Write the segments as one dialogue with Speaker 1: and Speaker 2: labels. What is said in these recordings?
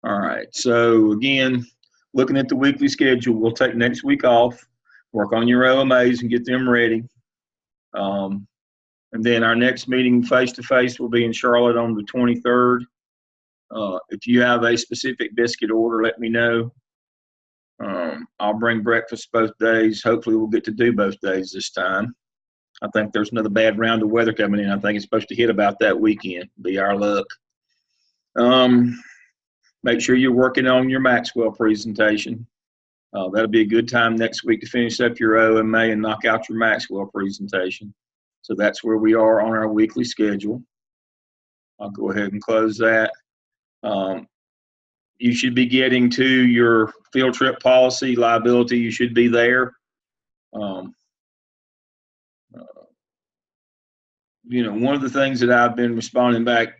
Speaker 1: All right. So again, looking at the weekly schedule, we'll take next week off, work on your OMAs and get them ready. And then our next meeting face-to-face will be in Charlotte on the 23rd. If you have a specific biscuit order, let me know. I'll bring breakfast both days. Hopefully we'll get to do both days this time. I think there's another bad round of weather coming in. I think it's supposed to hit about that weekend. Be our luck. Make sure you're working on your Maxwell presentation. That'll be a good time next week to finish up your OMA and knock out your Maxwell presentation. So that's where we are on our weekly schedule. I'll go ahead and close that. You should be getting to your field trip policy liability. You should be there. One of the things that I've been responding back,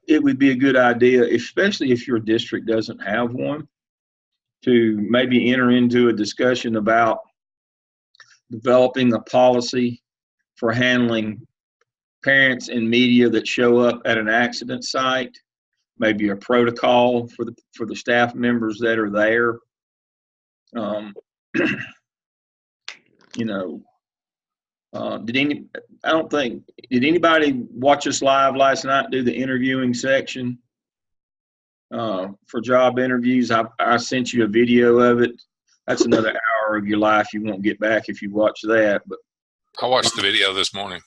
Speaker 1: it would be a good idea, especially if your district doesn't have one, to maybe enter into a discussion about developing a policy for handling parents and media that show up at an accident site, maybe a protocol for the staff members that are there. Did anybody watch us live last night do the interviewing section for job interviews? I sent you a video of it. That's another hour of your life you won't get back if you watch that. But
Speaker 2: I watched the video this morning.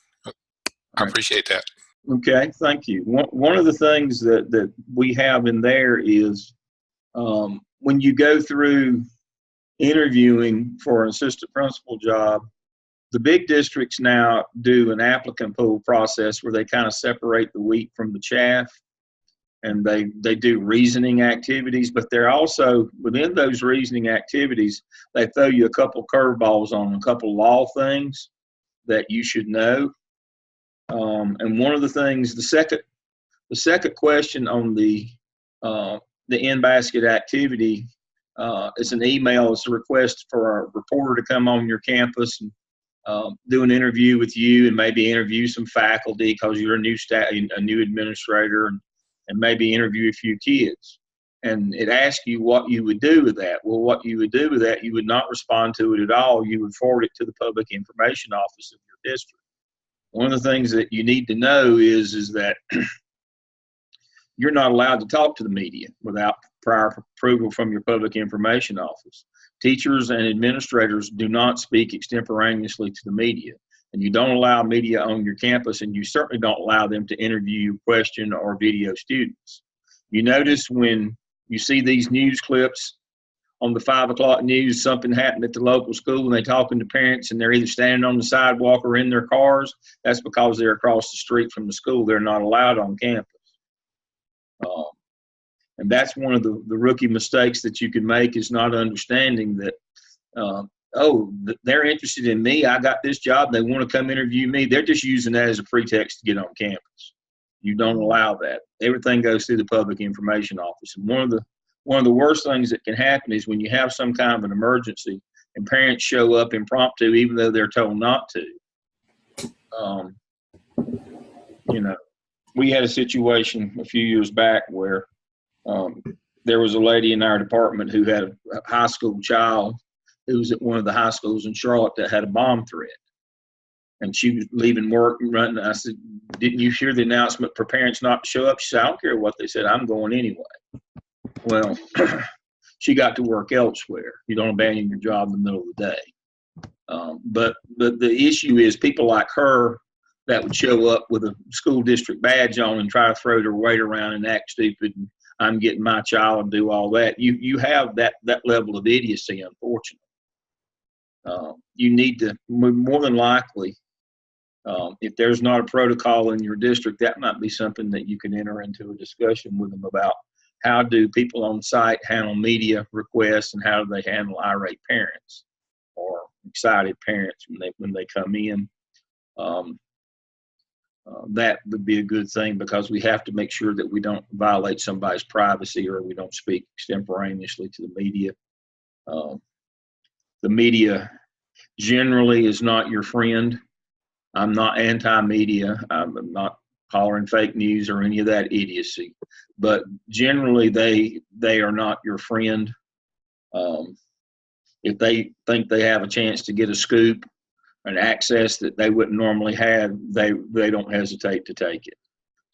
Speaker 2: I appreciate that.
Speaker 1: Okay, thank you. One of the things that we have in there is when you go through interviewing for an assistant principal job, the big districts now do an applicant pool process where they kind of separate the wheat from the chaff, and they do reasoning activities, but they're also, within those reasoning activities, they throw you a couple curveballs on a couple law things that you should know. And one of the things, the second question on the in-basket activity is an email. It's a request for a reporter to come on your campus and do an interview with you, and maybe interview some faculty because you're a new administrator, and maybe interview a few kids. And it asks you what you would do with that. Well, what you would do with that, you would not respond to it at all. You would forward it to the public information office of your district. One of the things that you need to know is that you're not allowed to talk to the media without prior approval from your public information office. Teachers and administrators do not speak extemporaneously to the media, and you don't allow media on your campus, and you certainly don't allow them to interview, question, or video students. You notice when you see these news clips on the 5 o'clock news, something happened at the local school, and they're talking to parents, and they're either standing on the sidewalk or in their cars. That's because they're across the street from the school. They're not allowed on campus. And that's one of the rookie mistakes that you can make, is not understanding that, they're interested in me. I got this job. They want to come interview me. They're just using that as a pretext to get on campus. You don't allow that. Everything goes through the public information office. And one of the worst things that can happen is when you have some kind of an emergency and parents show up impromptu, even though they're told not to. We had a situation a few years back where there was a lady in our department who had a high school child who was at one of the high schools in Charlotte that had a bomb threat. And she was leaving work and running. I said, "Didn't you hear the announcement for parents not to show up?" She said, "I don't care what they said. I'm going anyway." Well, she got to work elsewhere. You don't abandon your job in the middle of the day. But the issue is people like her that would show up with a school district badge on and try to throw their weight around and act stupid, and I'm getting my child, and do all that. You have that level of idiocy, unfortunately. You need to, more than likely, if there's not a protocol in your district, that might be something that you can enter into a discussion with them about. How do people on site handle media requests, and how do they handle irate parents or excited parents when they come in? That would be a good thing, because we have to make sure that we don't violate somebody's privacy, or we don't speak extemporaneously to the media. The media generally is not your friend. I'm not anti-media. I'm not hollering fake news or any of that idiocy. But generally, they are not your friend. If they think they have a chance to get a scoop, an access that they wouldn't normally have, they don't hesitate to take it,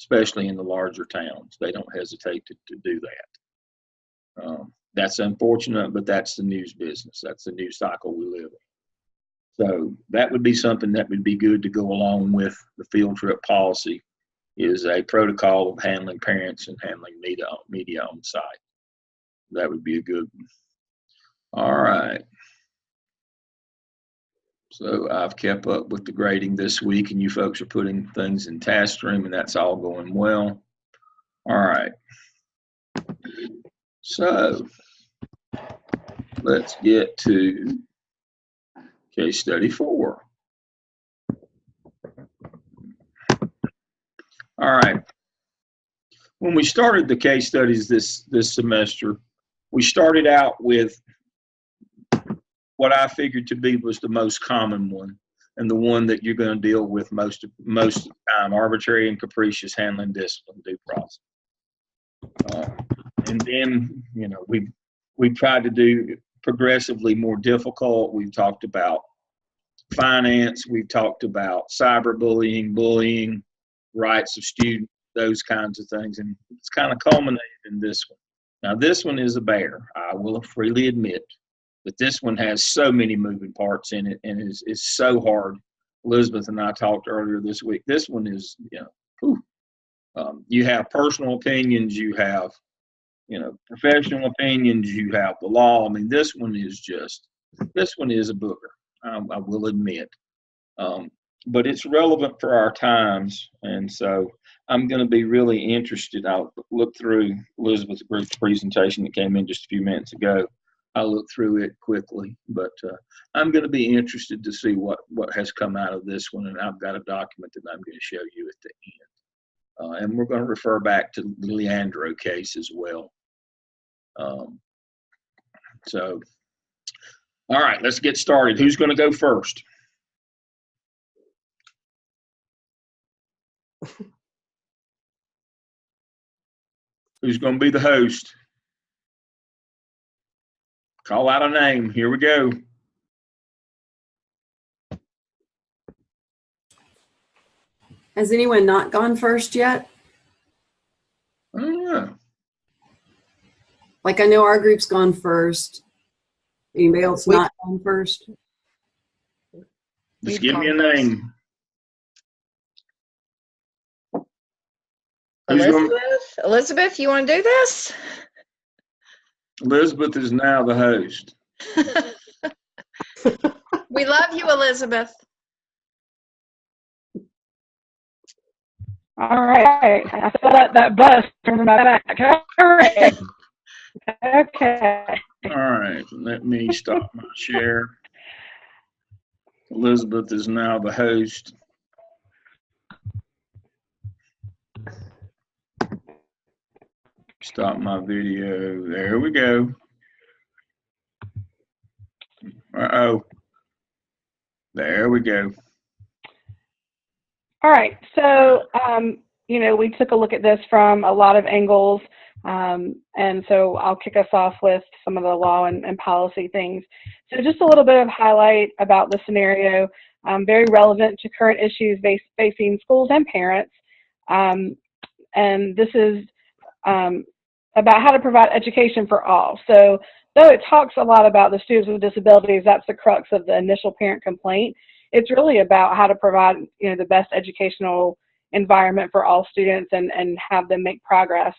Speaker 1: especially in the larger towns. They don't hesitate to do that. That's unfortunate, but that's the news business. That's the news cycle we live in. So that would be something that would be good to go along with the field trip policy, is a protocol of handling parents and handling media on site. That would be a good one. All right. So I've kept up with the grading this week, and you folks are putting things in TaskStream, and that's all going well. All right. So let's get to case study 4. All right. When we started the case studies this semester, we started out with what I figured to be was the most common one, and the one that you're going to deal with most of the time: arbitrary and capricious handling discipline due process. And then, you know, we've tried to do progressively more difficult. We've talked about finance. We've talked about cyberbullying, bullying, rights of students, those kinds of things, and it's kind of culminated in this one. Now, this one is a bear. I will freely admit that this one has so many moving parts in it, and is so hard. Elizabeth and I talked earlier this week. This one is, you know, you have personal opinions, you have, you know, professional opinions, you have the law. I mean, this one is a booger. I will admit, but it's relevant for our times, and so I'm going to be really interested. I'll look through Elizabeth's presentation that came in just a few minutes ago. I'll look through it quickly, but I'm going to be interested to see what has come out of this one, and I've got a document that I'm going to show you at the end. And we're going to refer back to the Leandro case as well. So, all right, let's get started. Who's going to go first? Who's going to be the host? Call out a name. Here we go.
Speaker 3: Has anyone not gone first yet?
Speaker 1: I don't know.
Speaker 3: Like, I know our group's gone first. Anybody else not gone first?
Speaker 1: Just give me a name.
Speaker 4: Elizabeth, you want to do this?
Speaker 1: Elizabeth is now the host.
Speaker 4: We love you, Elizabeth.
Speaker 5: All right. I felt that bus from my back. All right. Okay.
Speaker 1: All right. Let me stop my share. Elizabeth is now the host. Stop my video. There we go. Uh-oh. There we go.
Speaker 5: All right. So, you know, we took a look at this from a lot of angles. And so I'll kick us off with some of the law and policy things. So just a little bit of highlight about the scenario, very relevant to current issues facing schools and parents. And this is about how to provide education for all. So though it talks a lot about the students with disabilities, that's the crux of the initial parent complaint. It's really about how to provide, you know, the best educational environment for all students and have them make progress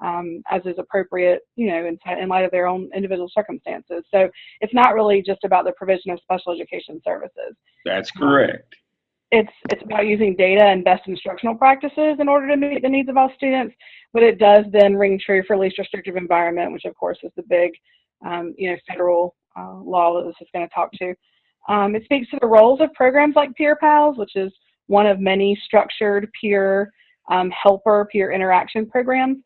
Speaker 5: as is appropriate, you know, in light of their own individual circumstances. So it's not really just about the provision of special education services.
Speaker 1: That's correct.
Speaker 5: It's about using data and best instructional practices in order to meet the needs of all students, but it does then ring true for least restrictive environment, which of course is the big, you know, federal law that this is going to talk to. It speaks to the roles of programs like Peer Pals, which is one of many structured peer helper, peer interaction programs,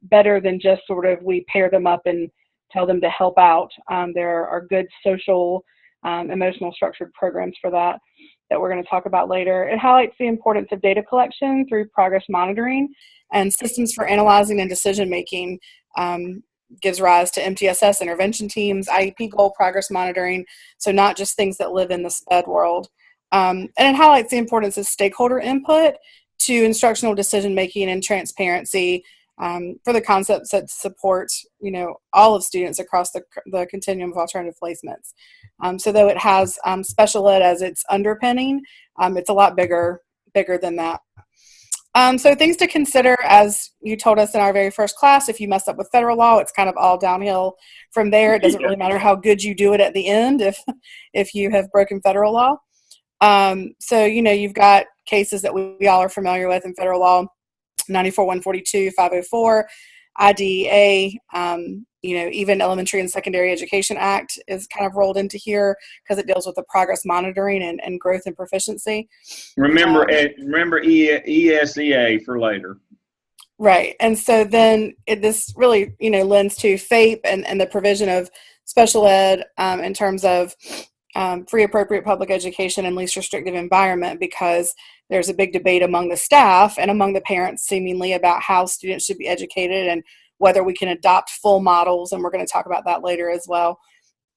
Speaker 5: better than just sort of we pair them up and tell them to help out. There are good social, emotional structured programs for that. that we're going to talk about later. It highlights the importance of data collection through progress monitoring and systems for analyzing and decision making. Gives rise to MTSS intervention teams, IEP goal progress monitoring, so not just things that live in the SPED world. And it highlights the importance of stakeholder input to instructional decision making and transparency for the concepts that support, all of students across the continuum of alternative placements. So though it has special ed as its underpinning, it's a lot bigger than that. So things to consider, as you told us in our very first class, if you mess up with federal law, it's kind of all downhill from there. It doesn't really matter how good you do it at the end if you have broken federal law. So, you've got cases that we all are familiar with in federal law, 94-142, 504, IDEA, even Elementary and Secondary Education Act is kind of rolled into here because it deals with the progress monitoring and growth and proficiency.
Speaker 1: Remember ESEA for later.
Speaker 5: Right. And so then this really, lends to FAPE and the provision of special ed in terms of free appropriate public education and least restrictive environment, because there's a big debate among the staff and among the parents seemingly about how students should be educated and whether we can adopt full models, and we're going to talk about that later as well.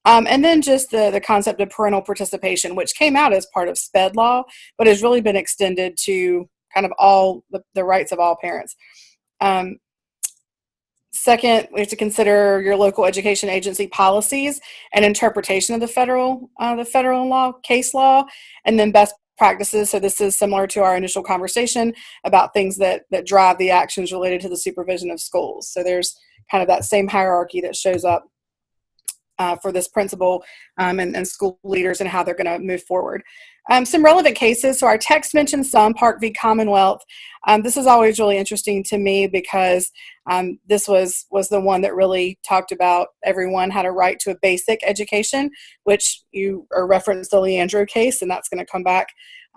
Speaker 5: And then just the concept of parental participation, which came out as part of SPED law, but has really been extended to kind of all the rights of all parents. Second, we have to consider your local education agency policies and interpretation of the federal law, case law, and then best practices. So this is similar to our initial conversation about things that drive the actions related to the supervision of schools. So there's kind of that same hierarchy that shows up for this principal and school leaders and how they're going to move forward. Some relevant cases. So our text mentions some, Park v. Commonwealth. This is always really interesting to me because this was the one that really talked about everyone had a right to a basic education, which you referenced the Leandro case, and that's going to come back,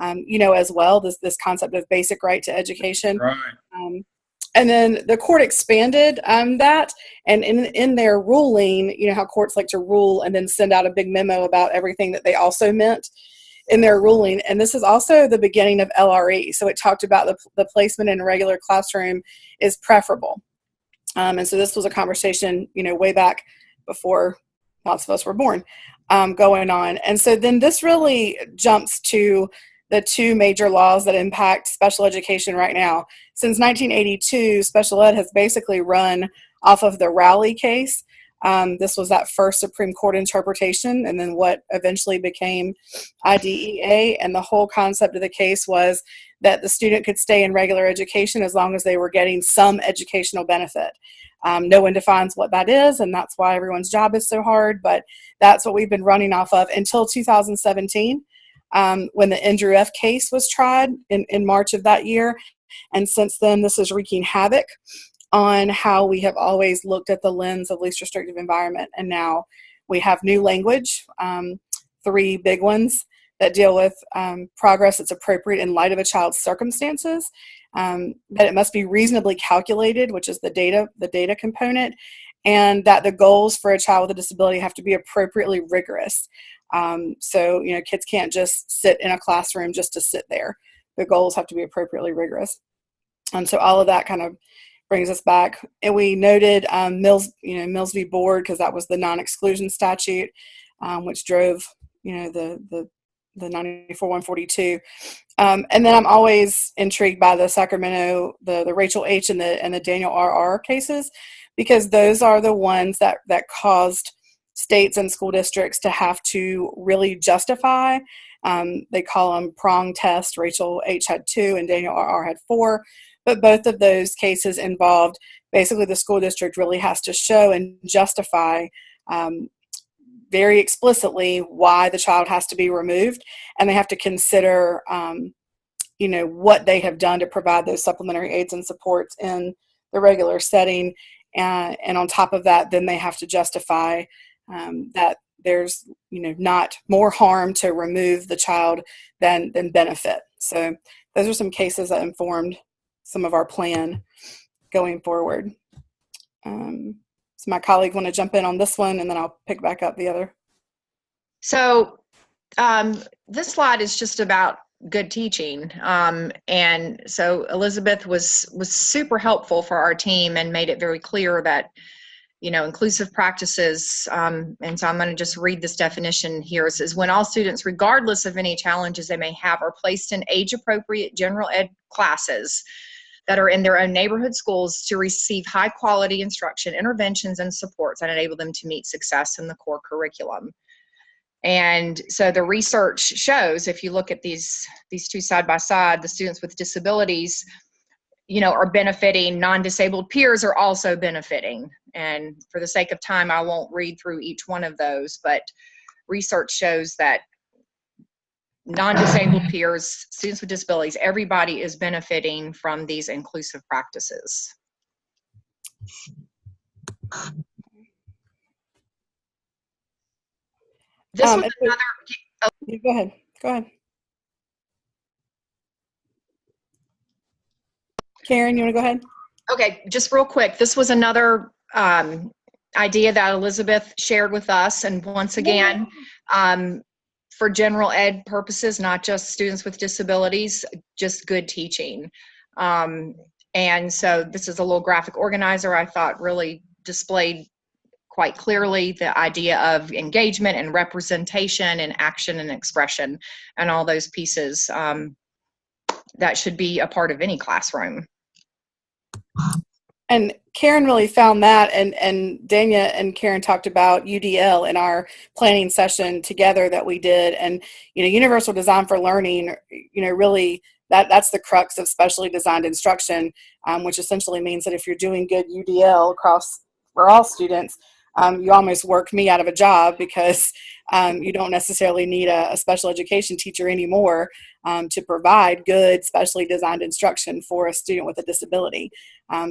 Speaker 5: as well, this concept of basic right to education.
Speaker 1: Right.
Speaker 5: And then the court expanded that, and in their ruling, how courts like to rule and then send out a big memo about everything that they also meant in their ruling. And this is also the beginning of LRE. So it talked about the placement in a regular classroom is preferable. And so this was a conversation, way back before lots of us were born, going on. And so then this really jumps to the two major laws that impact special education right now. Since 1982, special ed has basically run off of the Rowley case. This was that first Supreme Court interpretation, and then what eventually became IDEA. And the whole concept of the case was that the student could stay in regular education as long as they were getting some educational benefit. No one defines what that is, and that's why everyone's job is so hard, but that's what we've been running off of until 2017. When the Andrew F. case was tried in March of that year. And since then, this is wreaking havoc on how we have always looked at the lens of least restrictive environment. And now we have new language, 3 big ones that deal with progress that's appropriate in light of a child's circumstances, that it must be reasonably calculated, which is the data component, and that the goals for a child with a disability have to be appropriately rigorous. So, kids can't just sit in a classroom just to sit there. The goals have to be appropriately rigorous. So all of that kind of brings us back. And we noted Mills v. Board, because that was the non-exclusion statute, which drove, the 94-142. And then I'm always intrigued by the Sacramento, the Rachel H. and the Daniel R.R. cases, because those are the ones that caused states and school districts to have to really justify. They call them prong test. Rachel H. had 2 and Daniel R.R. had 4. But both of those cases involved basically the school district really has to show and justify very explicitly why the child has to be removed. And they have to consider, what they have done to provide those supplementary aids and supports in the regular setting. And on top of that, then they have to justify that there's, not more harm to remove the child than benefit. So those are some cases that informed some of our plan going forward. So my colleague want to jump in on this one, and then I'll pick back up the other.
Speaker 4: So This slide is just about good teaching. And so Elizabeth was super helpful for our team and made it very clear that, inclusive practices, and so I'm going to just read this definition here. It says, when all students, regardless of any challenges they may have, are placed in age-appropriate general ed classes that are in their own neighborhood schools to receive high-quality instruction, interventions, and supports that enable them to meet success in the core curriculum. And so the research shows, if you look at these two side by side, the students with disabilities, are benefiting, non-disabled peers are also benefiting. And for the sake of time, I won't read through each one of those, but research shows that non-disabled peers, students with disabilities, everybody is benefiting from these inclusive practices. This was another.
Speaker 5: Go ahead. Go ahead. Karen, you want to go ahead?
Speaker 4: Okay, just real quick. This was another idea that Elizabeth shared with us. And once again, for general ed purposes, not just students with disabilities, just good teaching. And so this is a little graphic organizer I thought really displayed quite clearly the idea of engagement and representation and action and expression and all those pieces that should be a part of any classroom.
Speaker 5: And Karen really found that, and Dania and Karen talked about UDL in our planning session together that we did. And, universal design for learning, really that's the crux of specially designed instruction, which essentially means that if you're doing good UDL across for all students, you almost work me out of a job because you don't necessarily need a special education teacher anymore to provide good specially designed instruction for a student with a disability,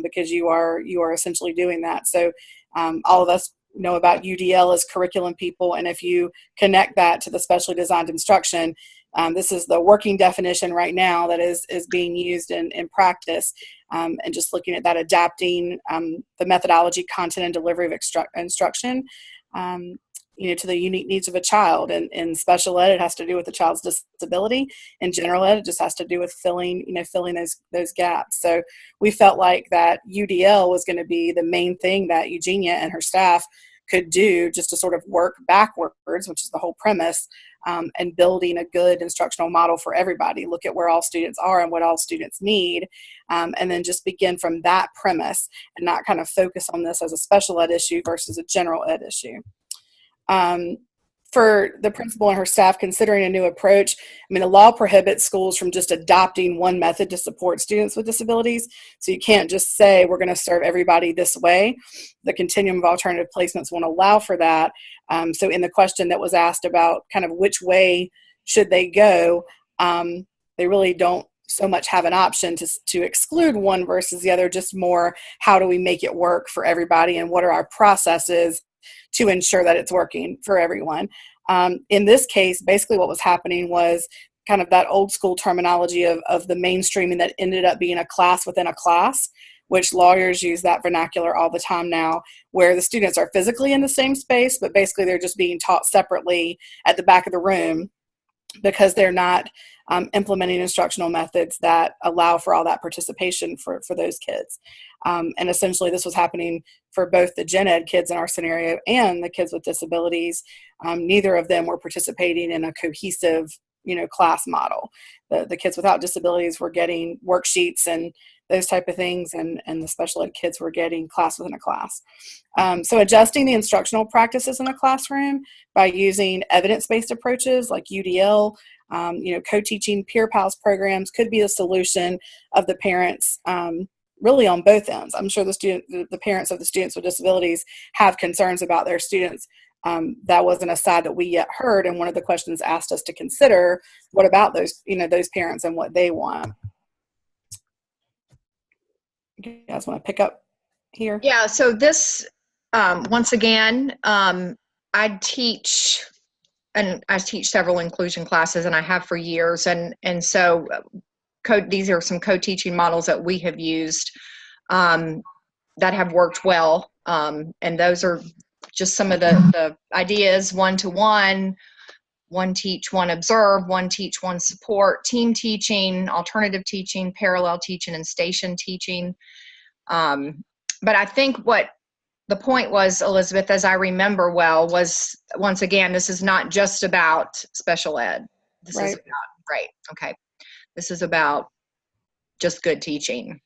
Speaker 5: because you are essentially doing that. So all of us know about UDL as curriculum people, and if you connect that to the specially designed instruction, this is the working definition right now that is being used in practice, and just looking at that, adapting the methodology, content, and delivery of instruction to the unique needs of a child. And in special ed, it has to do with the child's disability. In general ed, it just has to do with filling those gaps. So we felt like that UDL was going to be the main thing that Eugenia and her staff could do, just to sort of work backwards, which is the whole premise, and building a good instructional model for everybody. Look at where all students are and what all students need, and then just begin from that premise and not kind of focus on this as a special ed issue versus a general ed issue. For the principal and her staff considering a new approach, the law prohibits schools from just adopting one method to support students with disabilities. So you can't just say, we're going to serve everybody this way. The continuum of alternative placements won't allow for that. So in the question that was asked about kind of which way should they go, they really don't so much have an option to exclude one versus the other, just more how do we make it work for everybody and what are our processes to ensure that it's working for everyone. In this case, basically what was happening was kind of that old school terminology of the mainstreaming that ended up being a class within a class, which lawyers use that vernacular all the time now, where the students are physically in the same space, but basically they're just being taught separately at the back of the room because they're not implementing instructional methods that allow for all that participation for those kids. And essentially this was happening for both the gen ed kids in our scenario and the kids with disabilities. Neither of them were participating in a cohesive, class model. The kids without disabilities were getting worksheets and those type of things, and the special ed kids were getting class within a class. So adjusting the instructional practices in the classroom by using evidence-based approaches like UDL, co-teaching peer pals programs could be a solution of the parents, really on both ends. I'm sure the parents of the students with disabilities have concerns about their students. That wasn't a side that we yet heard, and one of the questions asked us to consider, what about those parents and what they want? You guys want to pick up here?
Speaker 4: Yeah, so this, once again, I teach several inclusion classes, and I have for years, and so these are some co-teaching models that we have used that have worked well, and those are just some of the ideas: one-to-one, one teach, one observe, one teach, one support, team teaching, alternative teaching, parallel teaching, and station teaching. But I think what the point was, Elizabeth, as I remember well, was, once again, this is not just about special ed. This is about, right, okay. This is about just good teaching.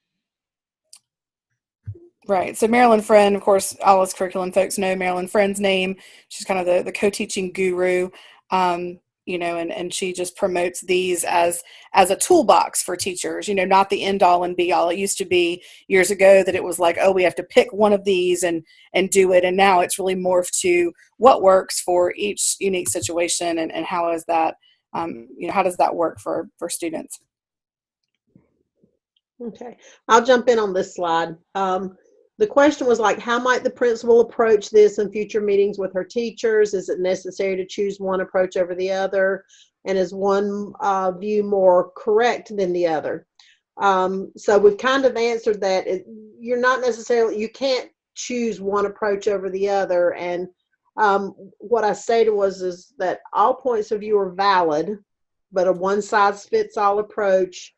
Speaker 5: Right. So Marilyn Friend, of course, all us curriculum folks know Marilyn Friend's name. She's kind of the co-teaching guru, you know, and she just promotes these as a toolbox for teachers, you know, not the end all and be all. It used to be years ago that it was like, oh, we have to pick one of these and do it. And now it's really morphed to what works for each unique situation, and how is that, you know, how does that work for students?
Speaker 6: Okay, I'll jump in on this slide. The question was like, how might the principal approach this in future meetings with her teachers? Is it necessary to choose one approach over the other? And is one view more correct than the other? So we've kind of answered that. You're not necessarily, you can't choose one approach over the other. And what I stated is that all points of view are valid, but a one-size-fits-all approach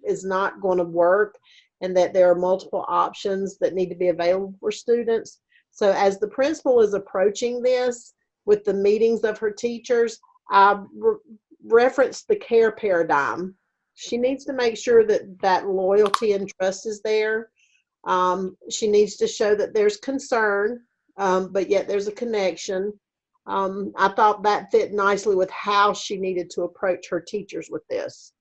Speaker 6: is not going to work, and that there are multiple options that need to be available for students. So as the principal is approaching this with the meetings of her teachers, I referenced the care paradigm. She needs to make sure that loyalty and trust is there. She needs to show that there's concern, but yet there's a connection. I thought that fit nicely with how she needed to approach her teachers with this.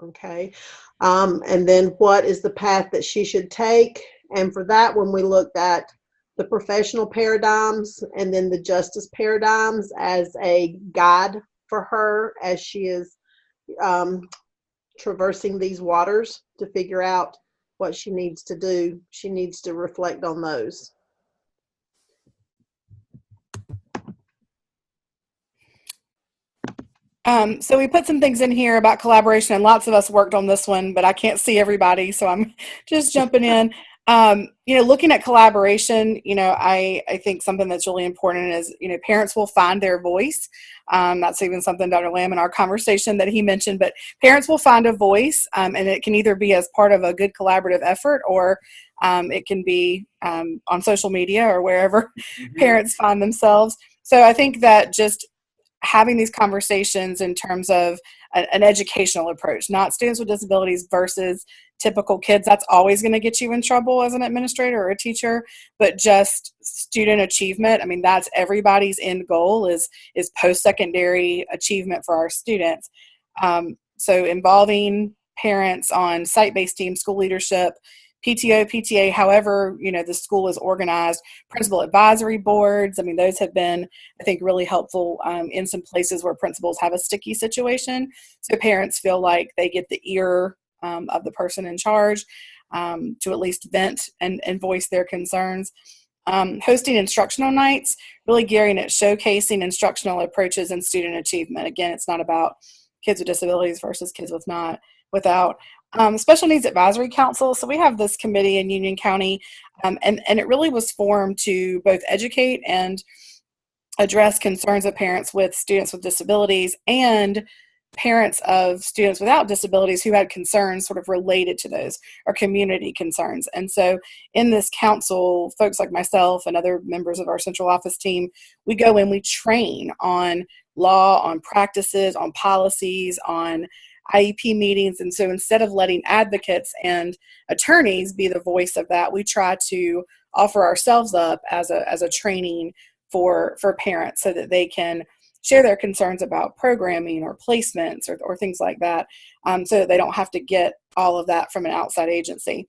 Speaker 6: Okay, and then what is the path that she should take? And for that one, we looked at the professional paradigms and then the justice paradigms as a guide for her as she is traversing these waters to figure out what she needs to do. She needs to reflect on those.
Speaker 5: So we put some things in here about collaboration, and lots of us worked on this one, but I can't see everybody, so I'm just jumping in. You know, looking at collaboration, you know, I think something that's really important is, you know, parents will find their voice. That's even something Dr. Lamb in our conversation that he mentioned, but parents will find a voice, and it can either be as part of a good collaborative effort, or it can be on social media or wherever parents find themselves. So I think that just having these conversations in terms of an educational approach, not students with disabilities versus typical kids, that's always going to get you in trouble as an administrator or a teacher, but just student achievement. I mean, that's everybody's end goal is post-secondary achievement for our students. So involving parents on site-based teams, school leadership, PTO, PTA, however, you know, the school is organized, principal advisory boards. I mean, those have been, I think, really helpful in some places where principals have a sticky situation. So parents feel like they get the ear of the person in charge to at least vent and voice their concerns. Hosting instructional nights, really gearing at showcasing instructional approaches and student achievement. Again, it's not about kids with disabilities versus kids without. Special Needs Advisory Council. So we have this committee in Union County, and it really was formed to both educate and address concerns of parents with students with disabilities and parents of students without disabilities who had concerns sort of related to those, or community concerns. And so in this council, folks like myself and other members of our central office team, we go in, we train on law, on practices, on policies, on IEP meetings. And so instead of letting advocates and attorneys be the voice of that, we try to offer ourselves up as a training for parents so that they can share their concerns about programming or placements or things like that, so that they don't have to get all of that from an outside agency.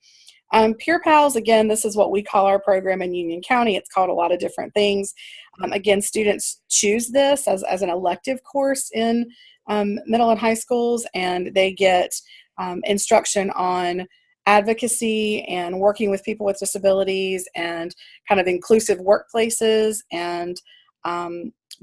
Speaker 5: Peer Pals, again, this is what we call our program in Union County. It's called a lot of different things. Again, students choose this as an elective course in middle and high schools, and they get instruction on advocacy and working with people with disabilities and kind of inclusive workplaces and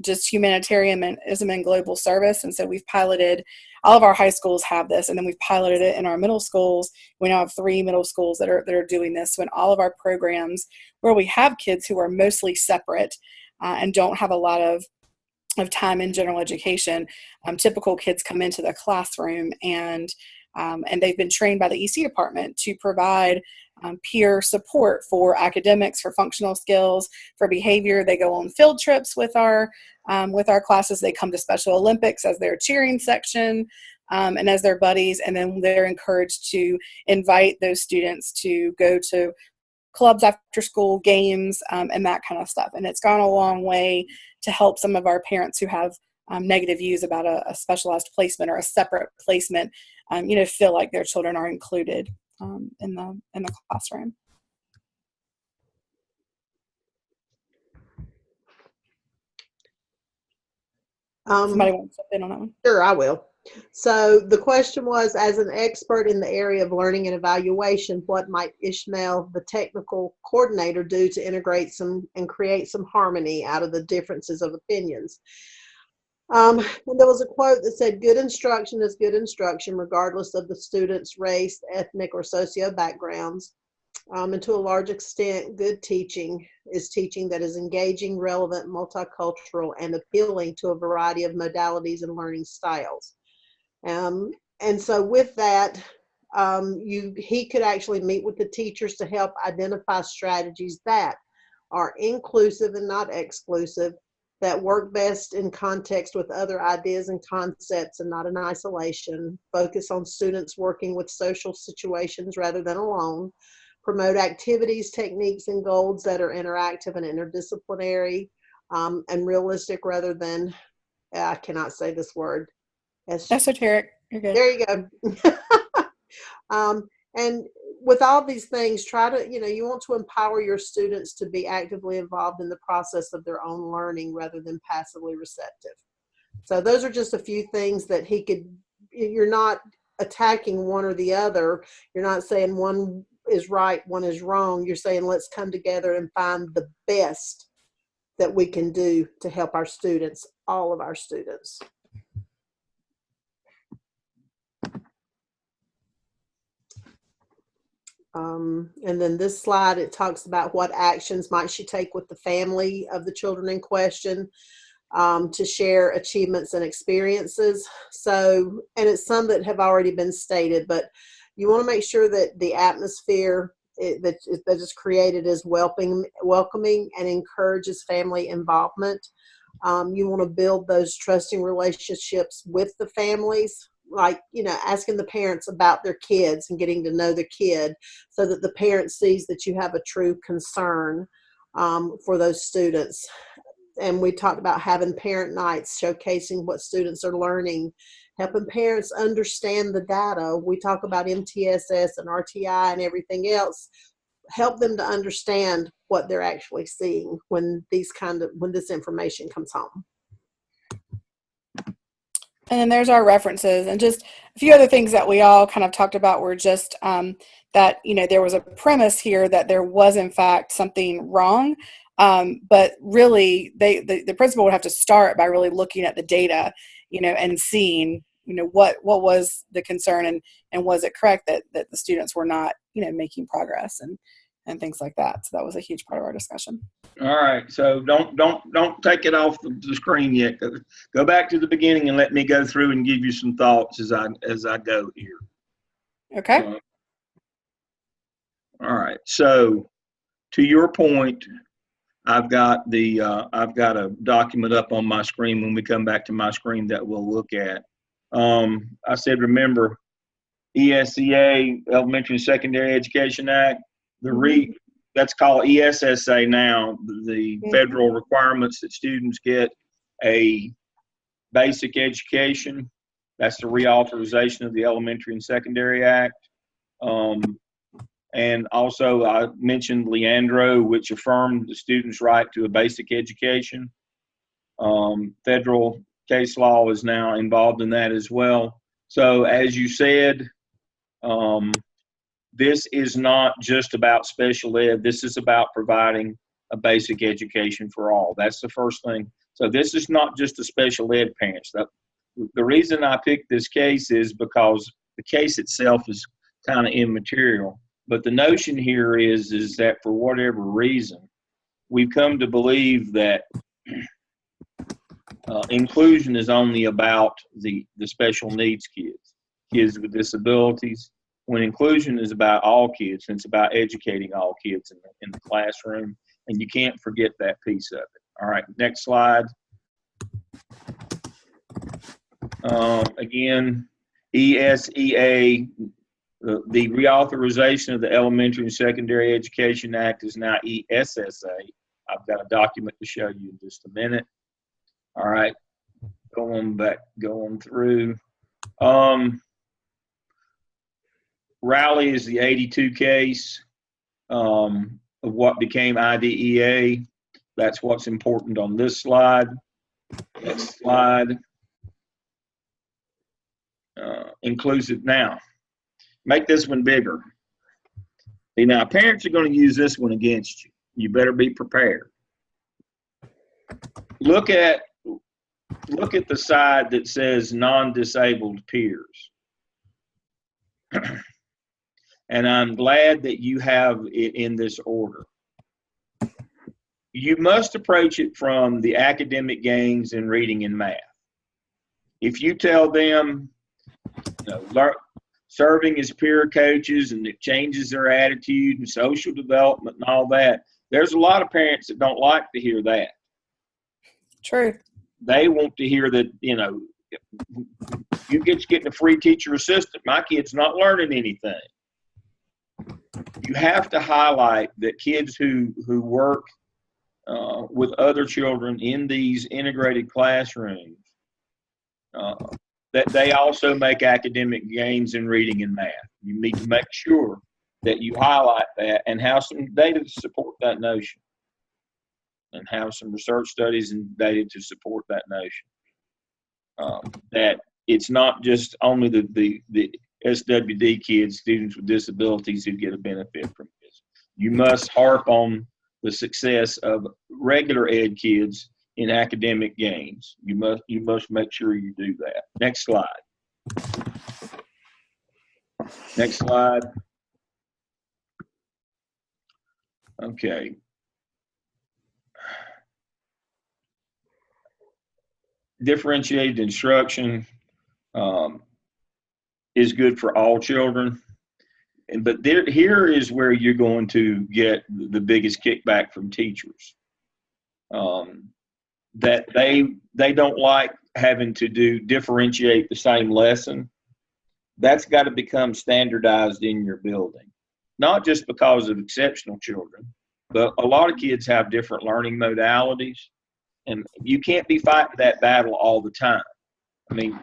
Speaker 7: just humanitarianism and global service. And so we've piloted, all of our high schools have this, and then we've piloted it in our middle schools. We now have 3 middle schools that are doing this. So in all of our programs where we have kids who are mostly separate and don't have a lot of time in general education, typical kids come into the classroom and they've been trained by the EC department to provide peer support for academics, for functional skills, for behavior. They go on field trips with our classes. They come to Special Olympics as their cheering section and as their buddies. And then they're encouraged to invite those students to go to clubs after school, games, and that kind of stuff. And it's gone a long way to help some of our parents who have negative views about a specialized placement or a separate placement, feel like their children are included in the classroom. Somebody want to jump in on that one?
Speaker 6: Sure, I will. So the question was, as an expert in the area of learning and evaluation, what might Ishmael, the technical coordinator, do to integrate some and create some harmony out of the differences of opinions? And there was a quote that said, good instruction is good instruction, regardless of the student's race, ethnic, or socio backgrounds. And to a large extent, good teaching is teaching that is engaging, relevant, multicultural, and appealing to a variety of modalities and learning styles. And so with that, he could actually meet with the teachers to help identify strategies that are inclusive and not exclusive, that work best in context with other ideas and concepts and not in isolation, focus on students working with social situations rather than alone, promote activities, techniques, and goals that are interactive and interdisciplinary, and realistic rather than, I cannot say this word.
Speaker 7: Esoteric. You're good.
Speaker 6: There you go. And with all these things, try to, you want to empower your students to be actively involved in the process of their own learning rather than passively receptive. So those are just a few things that you're not attacking one or the other. You're not saying one is right, one is wrong. You're saying, let's come together and find the best that we can do to help our students, all of our students. And then this slide, it talks about what actions might she take with the family of the children in question to share achievements and experiences. So, and it's some that have already been stated, but you want to make sure that the atmosphere that is created is welcoming and encourages family involvement. You want to build those trusting relationships with the families, like, asking the parents about their kids and getting to know the kid so that the parent sees that you have a true concern for those students. And we talked about having parent nights, showcasing what students are learning, helping parents understand the data. We talk about MTSS and RTI and everything else. Help them to understand what they're actually seeing when this information comes home.
Speaker 7: And then there's our references, and just a few other things that we all kind of talked about were just that, there was a premise here that there was in fact something wrong. But really the principal would have to start by really looking at the data, and seeing, what was the concern and was it correct that the students were not, making progress and things like that. So that was a huge part of our discussion.
Speaker 1: All right, so don't take it off the screen yet. Go back to the beginning and let me go through and give you some thoughts as I go here.
Speaker 7: Okay.
Speaker 1: All right. So, to your point, I've got a document up on my screen when we come back to my screen that we'll look at. I said, remember, ESEA, Elementary and Secondary Education Act, that's called ESSA now, the federal requirements that students get a basic education. That's the reauthorization of the Elementary and Secondary Act. And also I mentioned Leandro, which affirmed the student's right to a basic education. Federal case law is now involved in that as well. So as you said, this is not just about special ed. This is about providing a basic education for all. That's the first thing. So this is not just a special ed parents. The reason I picked this case is because the case itself is kind of immaterial. But the notion here is that for whatever reason, we've come to believe that inclusion is only about the special needs kids with disabilities, when inclusion is about all kids, and it's about educating all kids in the classroom, and you can't forget that piece of it. All right, next slide. Again, ESEA, the reauthorization of the Elementary and Secondary Education Act is now ESSA. I've got a document to show you in just a minute. All right, going through. Raleigh is the 82 case of what became IDEA. That's what's important on this slide. Next slide. Inclusive now. Make this one bigger. See, now parents are going to use this one against you. You better be prepared. Look at the side that says non-disabled peers. And I'm glad that you have it in this order. You must approach it from the academic gains in reading and math. If you tell them, serving as peer coaches and it changes their attitude and social development and all that, there's a lot of parents that don't like to hear that.
Speaker 7: True.
Speaker 1: They want to hear that, you getting a free teacher assistant. My kid's not learning anything. You have to highlight that kids who work with other children in these integrated classrooms, that they also make academic gains in reading and math. You need to make sure that you highlight that and have some data to support that notion, and have some research studies and data to support that notion. That it's not just only the SWD kids, students with disabilities, who get a benefit from this. You must harp on the success of regular ed kids in academic gains. You must make sure you do that. Next slide. Next slide. Okay. Differentiated instruction is good for all children. But here is where you're going to get the biggest kickback from teachers. That they don't like having to differentiate the same lesson. That's got to become standardized in your building. Not just because of exceptional children, but a lot of kids have different learning modalities, and you can't be fighting that battle all the time. I mean,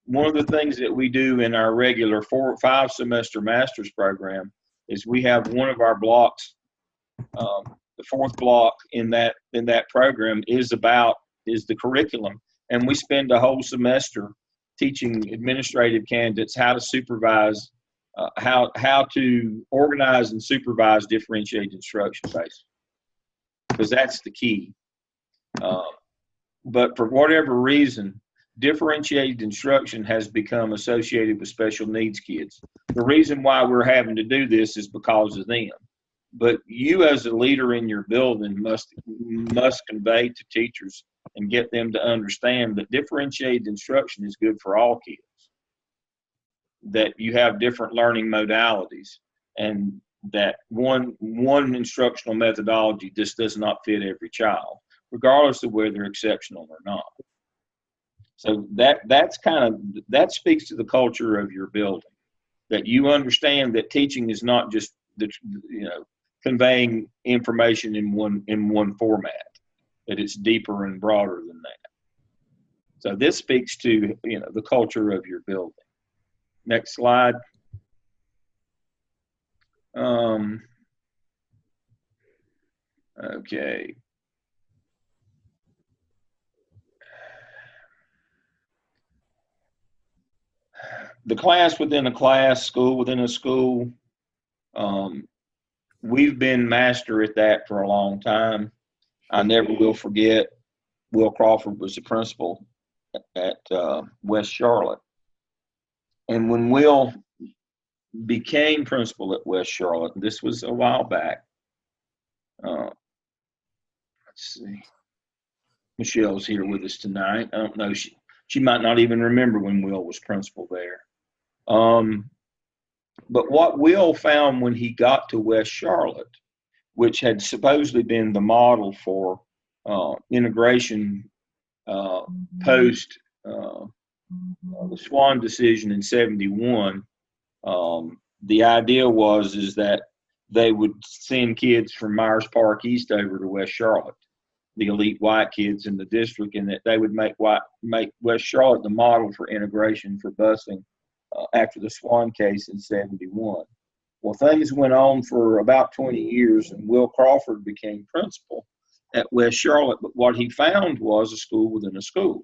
Speaker 1: one of the things that we do in our regular 4 or 5 semester master's program is we have one of our blocks, the 4th block in that program is the curriculum, and we spend a whole semester teaching administrative candidates how to supervise, how to organize and supervise differentiated instruction based, because that's the key. But for whatever reason, differentiated instruction has become associated with special needs kids. The reason why we're having to do this is because of them. But you as a leader in your building must convey to teachers and get them to understand that differentiated instruction is good for all kids. That you have different learning modalities, and that one instructional methodology just does not fit every child, regardless of whether they're exceptional or not. So that speaks to the culture of your building, that you understand that teaching is not just conveying information in one format, that it's deeper and broader than that. So this speaks to the culture of your building. Next slide. Okay. The class within a class, school within a school, we've been master at that for a long time. I never will forget Will Crawford was the principal at West Charlotte. And when Will became principal at West Charlotte, this was a while back. Let's see. Michelle's here with us tonight. I don't know. She might not even remember when Will was principal there. But what Will found when he got to West Charlotte, which had supposedly been the model for integration post the Swan decision in '71, the idea is that they would send kids from Myers Park East over to West Charlotte, the elite white kids in the district, and that they would make West Charlotte the model for integration for busing after the Swan case in '71. Well, things went on for about 20 years, and Will Crawford became principal at West Charlotte. But what he found was a school within a school.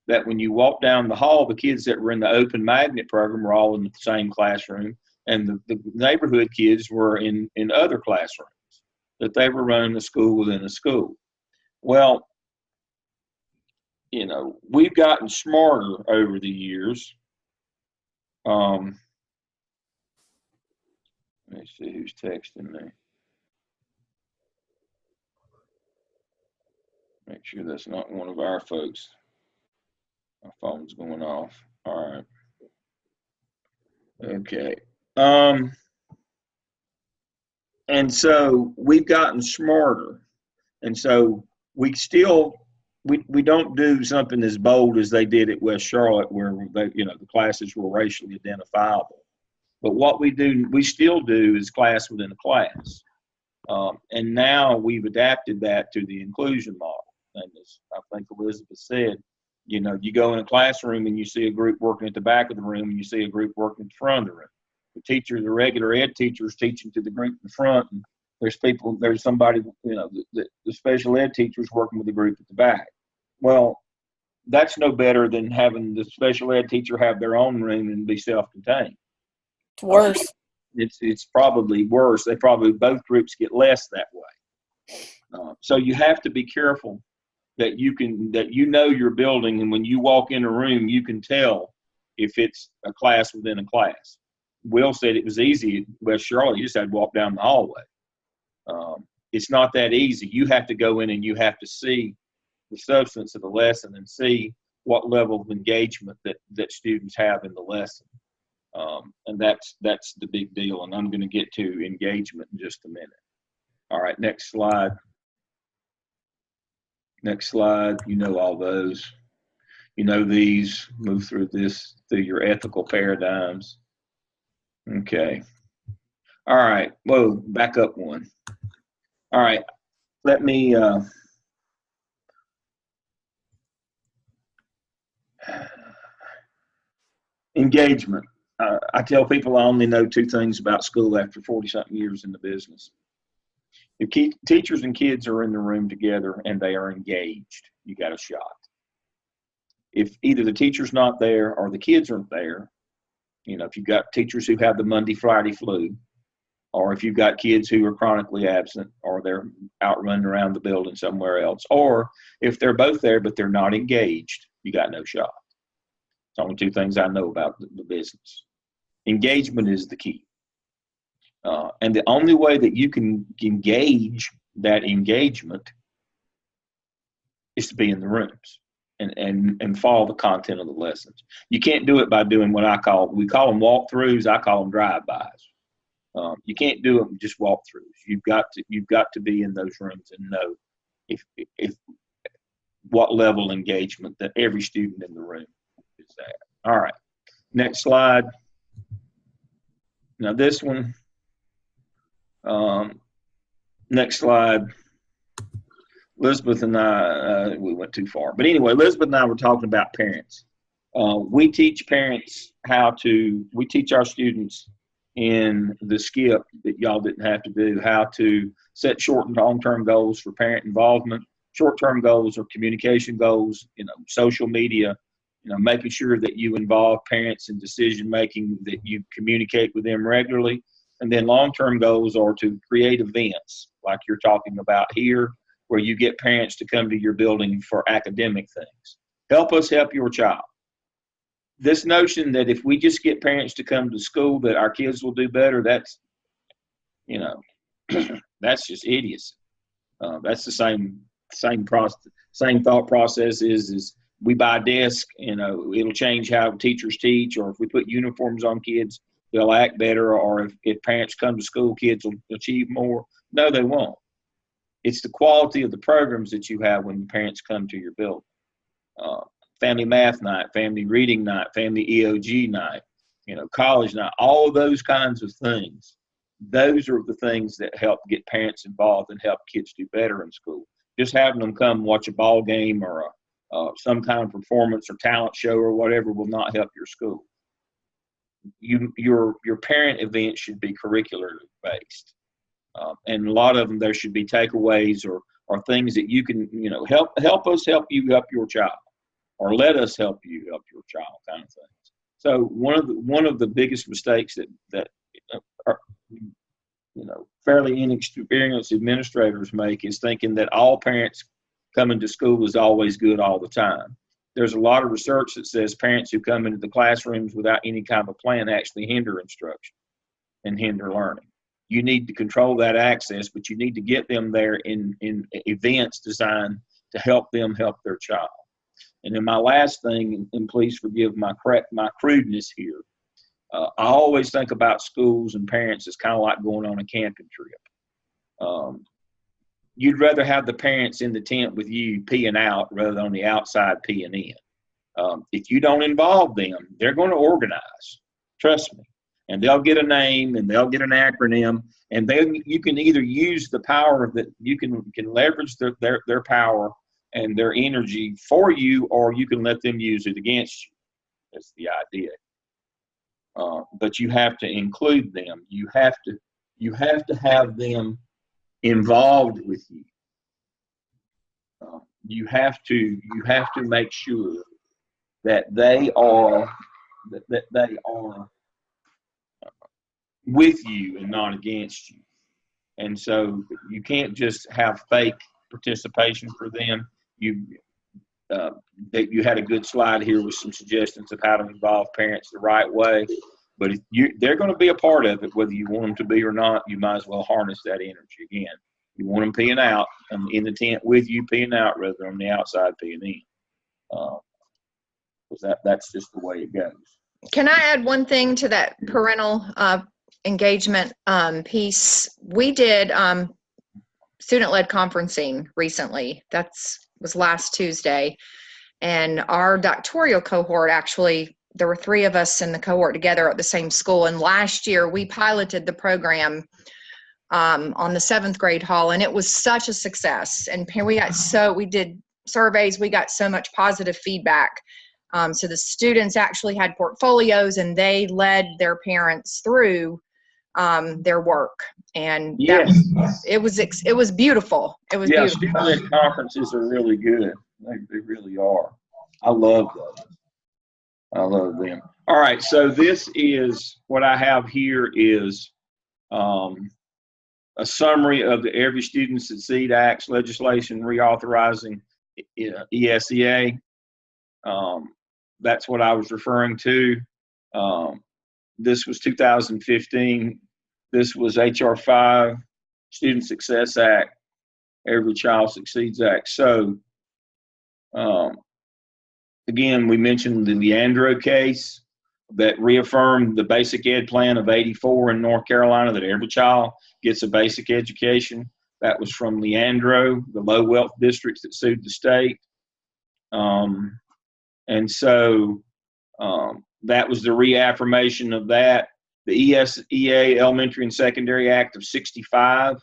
Speaker 1: That when you walk down the hall, the kids that were in the open magnet program were all in the same classroom, and the neighborhood kids were in other classrooms, that they were running a school within a school. Well, we've gotten smarter over the years. Let me see who's texting me. Make sure that's not one of our folks. My phone's going off. All right. Okay. And so we've gotten smarter. And so we don't do something as bold as they did at West Charlotte, where the classes were racially identifiable. But what we still do is class within a class. And now we've adapted that to the inclusion model. And as I think Elizabeth said, you go in a classroom and you see a group working at the back of the room and you see a group working at the front of the room. The regular ed teachers teaching to the group in the front, and there's somebody, the special ed teachers working with the group at the back. Well, that's no better than having the special ed teacher have their own room and be self-contained.
Speaker 7: It's worse.
Speaker 1: It's probably worse. Both groups get less that way. So you have to be careful that your building, and when you walk in a room, you can tell if it's a class within a class. Will said it was easy at West Charlotte. You just had to walk down the hallway. It's not that easy. You have to go in and you have to see the substance of the lesson and see what level of engagement that students have in the lesson. And that's the big deal. And I'm going to get to engagement in just a minute. All right, next slide. Next slide. All those. These. Move through your ethical paradigms. Okay. All right. Whoa, back up one. All right. Let me engagement. I tell people I only know two things about school after 40-something years in the business. If teachers and kids are in the room together and they are engaged, you got a shot. If either the teacher's not there or the kids aren't there, if you've got teachers who have the Monday, Friday flu, or if you've got kids who are chronically absent, or they're out running around the building somewhere else, or if they're both there but they're not engaged, you got no shot. It's only two things I know about the business. Engagement is the key. And the only way that you can engage that engagement is to be in the rooms and follow the content of the lessons. You can't do it by doing what we call them walkthroughs. I call them drive-bys. You can't do them just walkthroughs. You've got to be in those rooms and know if what level of engagement that every student in the room is at. All right, next slide. Now this one. Next slide. Elizabeth and I, we went too far. But anyway, Elizabeth and I were talking about parents. We teach parents we teach our students in the skip that y'all didn't have to do, how to set short and long-term goals for parent involvement. Short-term goals are communication goals, social media, making sure that you involve parents in decision-making, that you communicate with them regularly. And then long-term goals are to create events like you're talking about here, where you get parents to come to your building for academic things. Help us help your child. This notion that if we just get parents to come to school that our kids will do better, that's, you know, that's just idiocy. That's the same thought process is we buy desks, you know, it'll change how teachers teach, or if we put uniforms on kids, they'll act better, or if parents come to school, kids will achieve more. No, they won't. It's the quality of the programs that you have when the parents come to your building. Family math night, family reading night, family EOG night, you know, college night, all of those kinds of things. Those are the things that help get parents involved and help kids do better in school. Just having them come watch a ball game or some kind of performance or talent show or whatever will not help your school. Your parent events should be curricularly based. And a lot of them, there should be takeaways or things that you can, you know, help us help you help your child, or let us help you help your child, kind of things. So one of the biggest mistakes that are, you know, fairly inexperienced administrators make is thinking that all parents coming to school is always good all the time. There's a lot of research that says parents who come into the classrooms without any kind of plan actually hinder instruction and hinder learning. You need to control that access, but you need to get them there in events designed to help them help their child. And then my last thing, and please forgive my crudeness here, I always think about schools and parents as kind of like going on a camping trip. You'd rather have the parents in the tent with you peeing out rather than on the outside peeing in. If you don't involve them, they're going to organize. Trust me. And they'll get a name and they'll get an acronym, and then you can either use the power that you can leverage their power and their energy for you, or you can let them use it against you. That's the idea. But you have to include them. You have to have them involved with you. You have to make sure that they are with you and not against you. And so you can't just have fake participation for them. You had a good slide here with some suggestions of how to involve parents the right way. But if they're going to be a part of it, whether you want them to be or not. You might as well harness that energy again. You want them peeing out in the tent with you, peeing out, rather than on the outside peeing in. Because that's just the way it goes.
Speaker 4: Can I add one thing to that parental engagement piece? We did student-led conferencing recently. Was last Tuesday. And our doctoral cohort, actually, there were 3 of us in the cohort together at the same school. And last year we piloted the program on the 7th grade hall, and it was such a success. And we did surveys, we got so much positive feedback. So the students actually had portfolios, and they led their parents through their work, and
Speaker 1: yes,
Speaker 4: it was beautiful. It was beautiful.
Speaker 1: Student conferences are really good. They really are. I love those. I love them. All right, so this is what I have here is a summary of the Every Student Succeed Acts legislation reauthorizing ESEA. That's what I was referring to. This was 2015. This was H.R. 5, Student Success Act, Every Child Succeeds Act. So, again, we mentioned the Leandro case that reaffirmed the basic ed plan of '84 in North Carolina, that every child gets a basic education. That was from Leandro, the low wealth districts that sued the state. And so that was the reaffirmation of that. The ESEA Elementary and Secondary Act of '65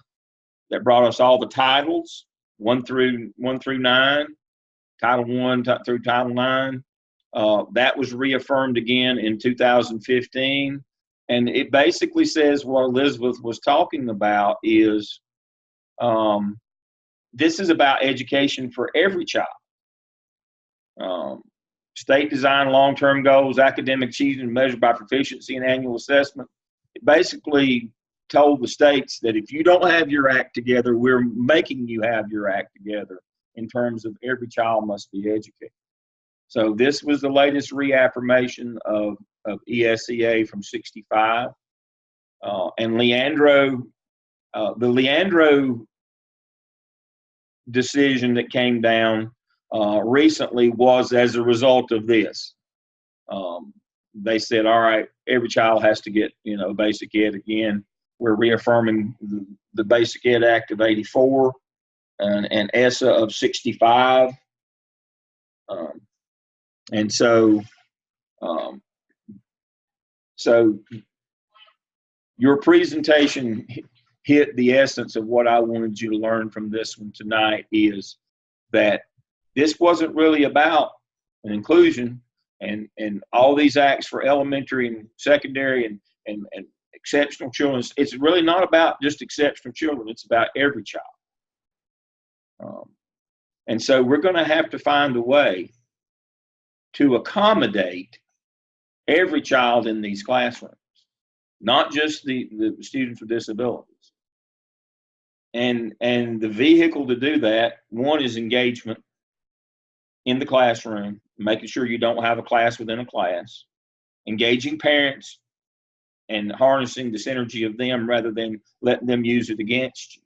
Speaker 1: that brought us all the titles 1 through 9, Title 1 through Title 9. That was reaffirmed again in 2015, and it basically says what Elizabeth was talking about is this is about education for every child. State design long-term goals, academic achievement measured by proficiency and annual assessment. It basically told the states that if you don't have your act together, we're making you have your act together in terms of every child must be educated. So this was the latest reaffirmation of ESEA from 65. And Leandro, the Leandro decision that came down recently was as a result of this. They said, all right, every child has to get, basic ed again. We're reaffirming the Basic Ed Act of 84 and ESSA of 65. And so your presentation hit the essence of what I wanted you to learn from this one tonight, is that this wasn't really about an inclusion and all these acts for elementary and secondary and exceptional children. It's really not about just exceptional children. It's about every child. And so we're going to have to find a way to accommodate every child in these classrooms, not just the students with disabilities. And the vehicle to do that, one, is engagement in the classroom, making sure you don't have a class within a class, engaging parents and harnessing the synergy of them rather than letting them use it against you,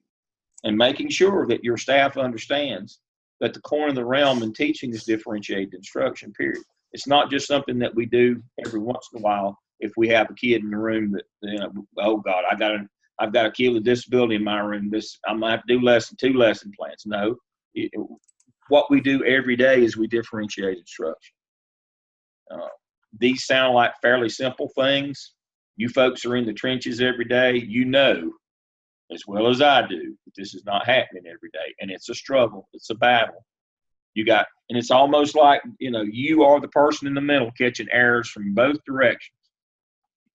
Speaker 1: and making sure that your staff understands that the coin of the realm in teaching is differentiated instruction, period. It's not just something that we do every once in a while if we have a kid in the room that, oh God, I've got a kid with disability in my room. I'm gonna have to do 2 lesson plans. No, what we do every day is we differentiate instruction. These sound like fairly simple things. You folks are in the trenches every day. You know as well as I do that this is not happening every day, and it's a struggle. It's a battle. And it's almost like, you are the person in the middle catching errors from both directions.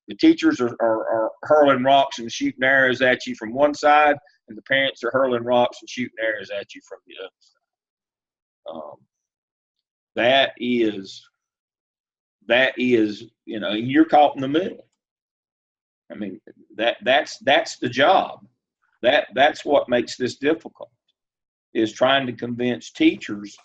Speaker 1: The teachers are hurling rocks and shooting arrows at you from one side, and the parents are hurling rocks and shooting arrows at you from the other side. That is, you're caught in the middle. I mean, that's the job. That's what makes this difficult, is trying to convince teachers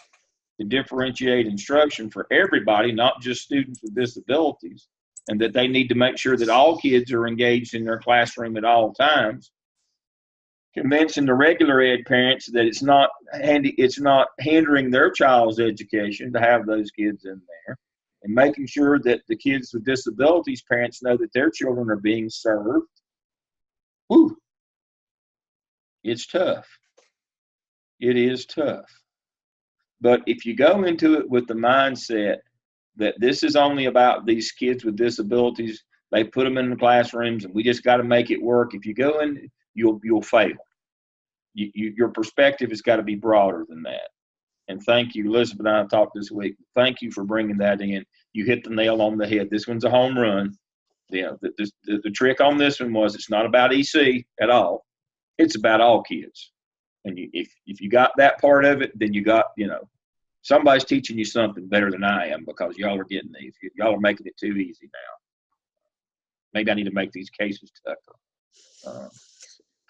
Speaker 1: to differentiate instruction for everybody, not just students with disabilities, and that they need to make sure that all kids are engaged in their classroom at all times. Convincing the regular ed parents that it's not hindering their child's education to have those kids in there, and making sure that the kids with disabilities parents know that their children are being served. Whew. It's tough. It is tough. But if you go into it with the mindset that this is only about these kids with disabilities, they put them in the classrooms and we just got to make it work. If you go in, you'll fail. Your perspective has got to be broader than that. And thank you, Elizabeth and I talked this week. Thank you for bringing that in. You hit the nail on the head. This one's a home run. The trick on this one was it's not about EC at all. It's about all kids. And if you got that part of it, then you got, somebody's teaching you something better than I am, because y'all are getting these. Y'all are making it too easy now. Maybe I need to make these cases tougher.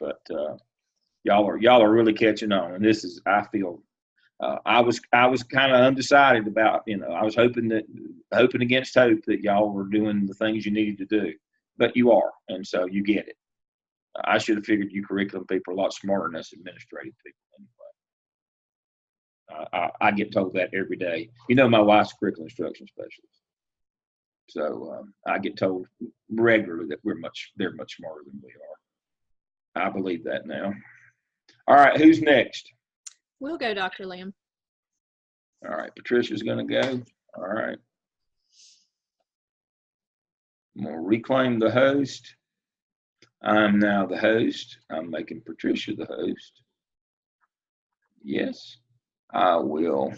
Speaker 1: But y'all are really catching on. And this is, I feel, I was kind of undecided about, I was hoping against hope that y'all were doing the things you needed to do, but you are. And so you get it. I should have figured you curriculum people are a lot smarter than us administrative people anyway. I get told that every day. My wife's a curriculum instruction specialist. So I get told regularly that they're much smarter than we are. I believe that now. All right, who's next?
Speaker 8: We'll go, Dr. Lamb.
Speaker 1: All right, Patricia's going to go. All right. I'm going to reclaim the host. I'm now the host. I'm making Patricia the host. Yes, I will.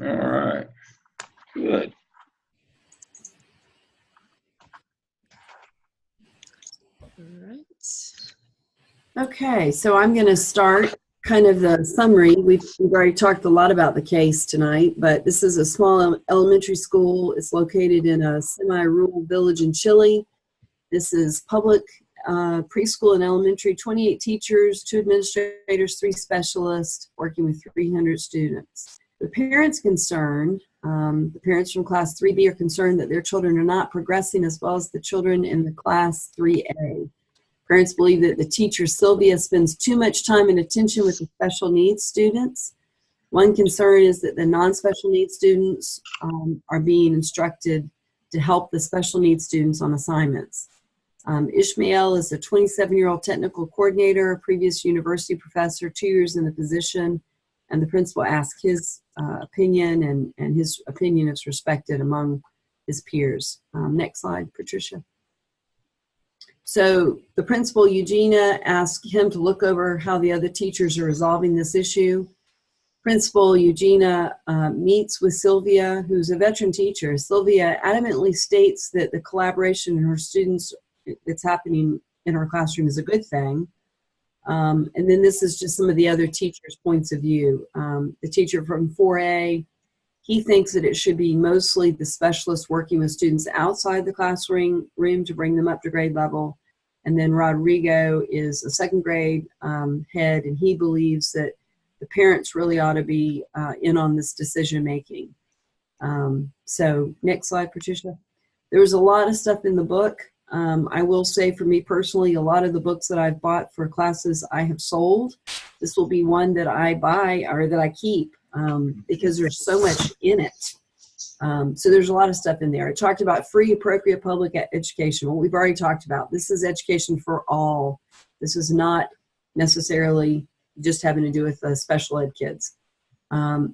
Speaker 1: All right. Good.
Speaker 3: Okay, so I'm going to start kind of the summary. We've already talked a lot about the case tonight, but this is a small elementary school. It's located in a semi-rural village in Chile. This is public preschool and elementary, 28 teachers, 2 administrators, 3 specialists, working with 300 students. The parents concerned, the parents from class 3B are concerned that their children are not progressing as well as the children in the class 3A. Parents believe that the teacher, Sylvia, spends too much time and attention with the special needs students. One concern is that the non-special needs students are being instructed to help the special needs students on assignments. Ishmael is a 27-year-old technical coordinator, a previous university professor, 2 years in the position, and the principal asked his opinion, and his opinion is respected among his peers. Next slide, Patricia. So the principal, Eugenia, asked him to look over how the other teachers are resolving this issue. Principal Eugenia meets with Sylvia, who's a veteran teacher. Sylvia adamantly states that the collaboration in her students that's happening in her classroom is a good thing. And then this is just some of the other teachers' points of view. The teacher from 4A, he thinks that it should be mostly the specialists working with students outside the classroom to bring them up to grade level. And then Rodrigo is a 2nd grade head, and he believes that the parents really ought to be in on this decision making. So next slide, Patricia. There was a lot of stuff in the book. I will say for me personally, a lot of the books that I've bought for classes I have sold. This will be one that I buy or that I keep because there's so much in it. So there's a lot of stuff in there. It talked about free, appropriate public education. Well, we've already talked about. This is education for all. This is not necessarily just having to do with special ed kids. In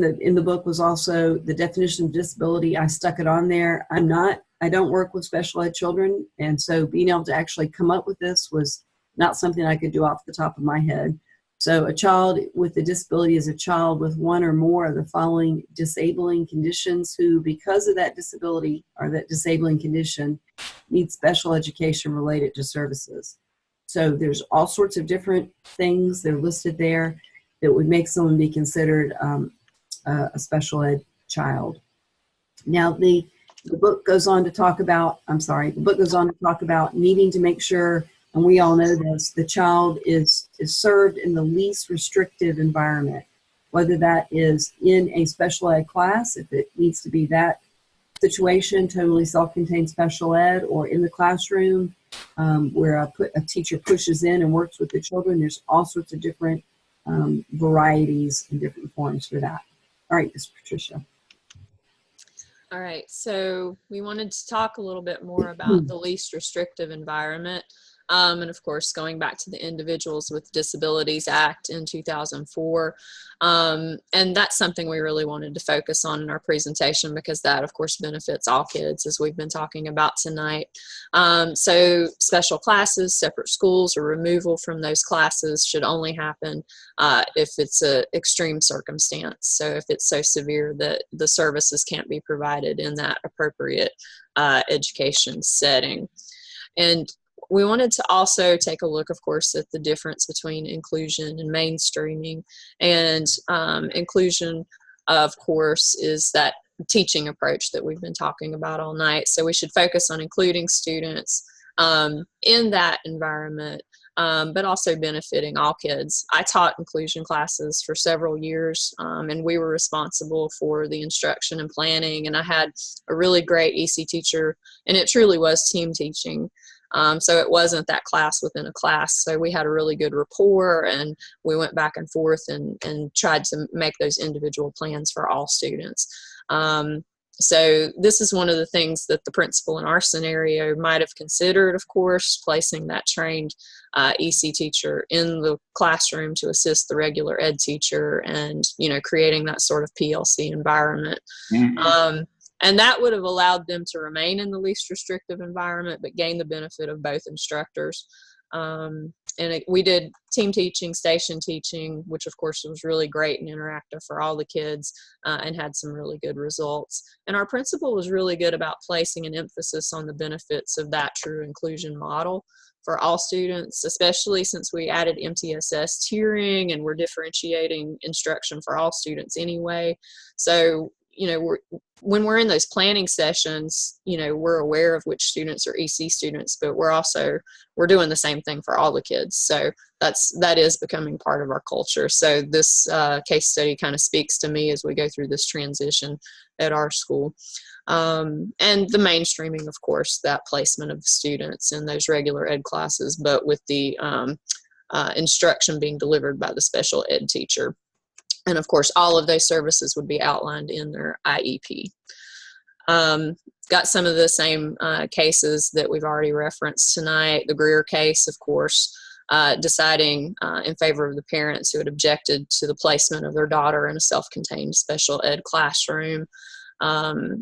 Speaker 3: the book was also the definition of disability. I stuck it on there. I don't work with special ed children, and so being able to actually come up with this was not something I could do off the top of my head. So a child with a disability is a child with one or more of the following disabling conditions who, because of that disability or that disabling condition, need special education related to services. So there's all sorts of different things that are listed there that would make someone be considered a special ed child. Now the book goes on to talk about, needing to make sure, and we all know this, the child is served in the least restrictive environment, whether that is in a special ed class, if it needs to be that situation, totally self-contained special ed, or in the classroom where a teacher pushes in and works with the children. There's all sorts of different varieties and different forms for that. All right, Ms. Patricia.
Speaker 8: All right, so we wanted to talk a little bit more about the least restrictive environment. And of course, going back to the Individuals with Disabilities Act in 2004. And that's something we really wanted to focus on in our presentation because that, of course, benefits all kids, as we've been talking about tonight. So special classes, separate schools, or removal from those classes should only happen if it's an extreme circumstance. So if it's so severe that the services can't be provided in that appropriate education setting. And we wanted to also take a look, of course, at the difference between inclusion and mainstreaming. And inclusion, of course, is that teaching approach that we've been talking about all night. So we should focus on including students in that environment, but also benefiting all kids. I taught inclusion classes for several years, and we were responsible for the instruction and planning. And I had a really great EC teacher, and it truly was team teaching. So it wasn't that class within a class. So we had a really good rapport, and we went back and forth and tried to make those individual plans for all students. So this is one of the things that the principal in our scenario might have considered, of course, placing that trained EC teacher in the classroom to assist the regular ed teacher and, creating that sort of PLC environment. Mm-hmm. And that would have allowed them to remain in the least restrictive environment, but gain the benefit of both instructors. We did team teaching, station teaching, which of course was really great and interactive for all the kids, and had some really good results. And our principal was really good about placing an emphasis on the benefits of that true inclusion model for all students, especially since we added MTSS tiering and we're differentiating instruction for all students anyway. So, you know, when we're in those planning sessions, you know, we're aware of which students are EC students, but we're doing the same thing for all the kids. So that is becoming part of our culture. So this case study kind of speaks to me as we go through this transition at our school. And the mainstreaming, of course, that placement of students in those regular ed classes, but with the instruction being delivered by the special ed teacher. And of course, all of those services would be outlined in their IEP. Got some of the same cases that we've already referenced tonight. The Greer case, of course, deciding in favor of the parents who had objected to the placement of their daughter in a self-contained special ed classroom.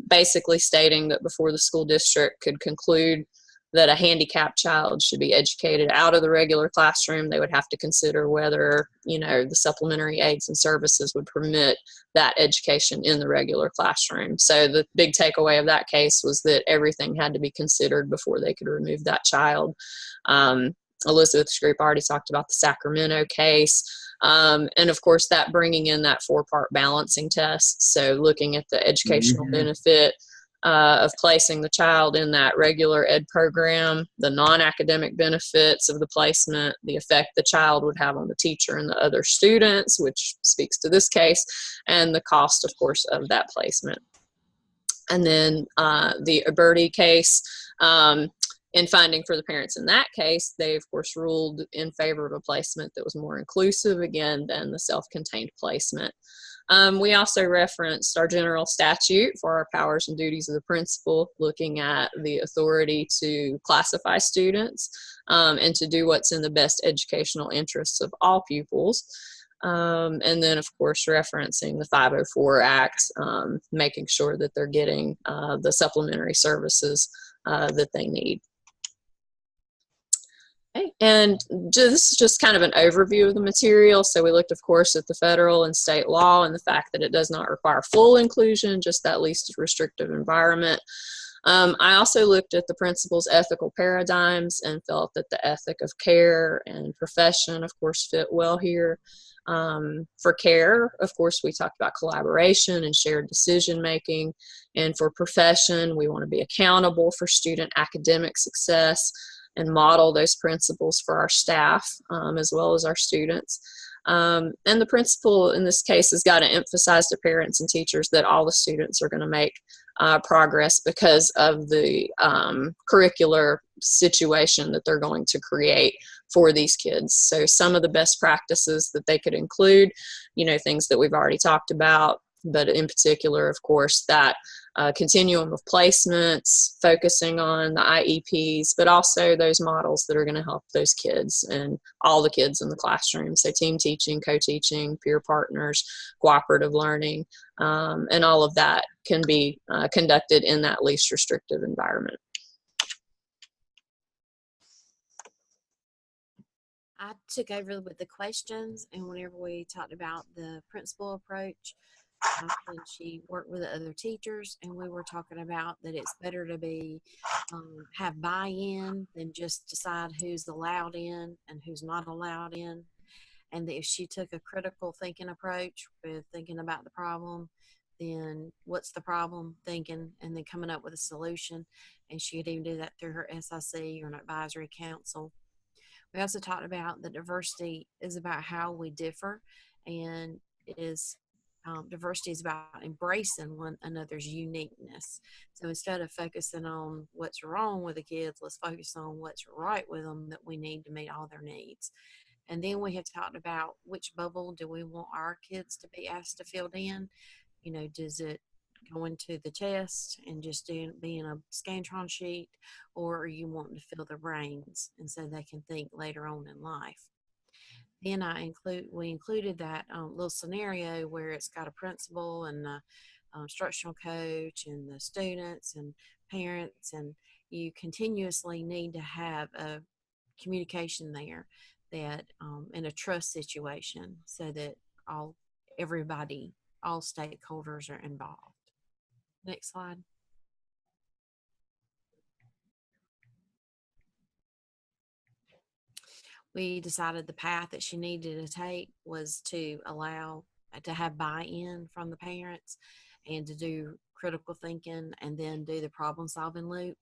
Speaker 8: Basically stating that before the school district could conclude that a handicapped child should be educated out of the regular classroom, they would have to consider whether, you know, the supplementary aids and services would permit that education in the regular classroom. So the big takeaway of that case was that everything had to be considered before they could remove that child. Elizabeth's group already talked about the Sacramento case. And of course, that bringing in that 4-part balancing test. So looking at the educational benefit of placing the child in that regular ed program, the non-academic benefits of the placement, the effect the child would have on the teacher and the other students, which speaks to this case, and the cost, of course, of that placement. And then the Aberti case, in finding for the parents in that case, they, of course, ruled in favor of a placement that was more inclusive, again, than the self-contained placement. We also referenced our general statute for our powers and duties of the principal, looking at the authority to classify students and to do what's in the best educational interests of all pupils. And then, of course, referencing the 504 Act, making sure that they're getting the supplementary services that they need. Okay. And this is just kind of an overview of the material. So we looked, of course, at the federal and state law and the fact that it does not require full inclusion, just that least restrictive environment. I also looked at the principal's ethical paradigms and felt that the ethic of care and profession, of course, fit well here. For care, of course, we talked about collaboration and shared decision making. And for profession, we want to be accountable for student academic success and model those principles for our staff as well as our students. And the principal in this case has got to emphasize to parents and teachers that all the students are going to make progress because of the curricular situation that they're going to create for these kids. So some of the best practices that they could include, you know, things that we've already talked about, but in particular, of course, that continuum of placements, focusing on the IEPs, but also those models that are going to help those kids and all the kids in the classroom. So team teaching, co-teaching, peer partners, cooperative learning, and all of that can be conducted in that least restrictive environment.
Speaker 9: I took over with the questions, and whenever we talked about the principal approach, and she worked with the other teachers, and we were talking about that it's better to be have buy-in than just decide who's allowed in and who's not allowed in. And that if she took a critical thinking approach with thinking about the problem, then what's the problem, thinking, and then coming up with a solution. And she could even do that through her SIC or an advisory council. We also talked about that diversity is about how we differ, and diversity is about embracing one another's uniqueness. So instead of focusing on what's wrong with the kids, let's focus on what's right with them, that we need to meet all their needs. And then we have talked about which bubble do we want our kids to be asked to fill in. You know, does it go into the test and just being a Scantron sheet, or are you wanting to fill their brains and so they can think later on in life? Then we included that little scenario where it's got a principal and the instructional coach and the students and parents, and you continuously need to have a communication there that in a trust situation, so that all stakeholders are involved. Next slide. we decided the path that she needed to take was to allow to have buy-in from the parents and to do critical thinking and then do the problem solving loop,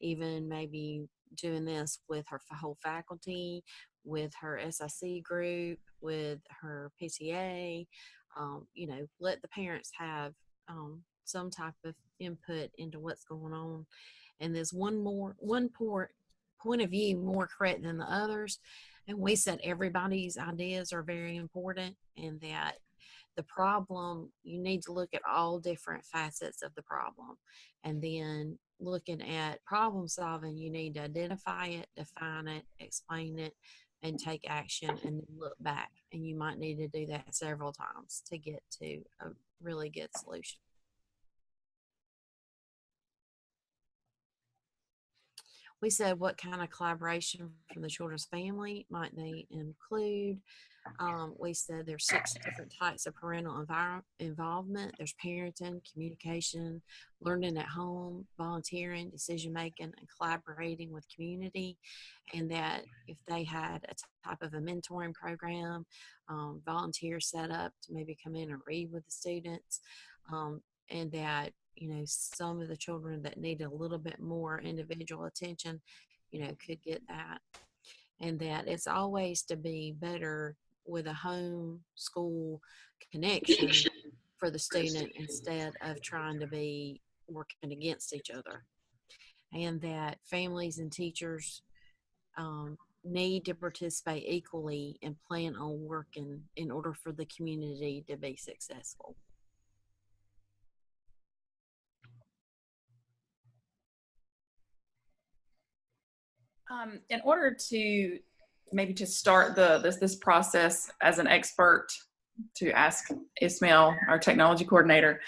Speaker 9: even maybe doing this with her whole faculty, with her SIC group, with her PTA, let the parents have some type of input into what's going on. And there's one point of view more correct than the others. And we said everybody's ideas are very important, and that the problem, you need to look at all different facets of the problem. And then looking at problem solving, you need to identify it, define it, explain it, and take action, and then look back. And you might need to do that several times to get to a really good solution. We said what kind of collaboration from the children's family might they include. We said there's 6 different types of parental involvement. There's parenting, communication, learning at home, volunteering, decision making, and collaborating with community. And that if they had a type of a mentoring program, volunteers set up to maybe come in and read with the students, and that some of the children that need a little bit more individual attention, could get that. And that it's always to be better with a home school connection for the student instead of trying to be working against each other. And that families and teachers need to participate equally and plan on working in order for the community to be successful.
Speaker 10: In order to maybe to start this process as an expert, to ask Ismail, our technology coordinator,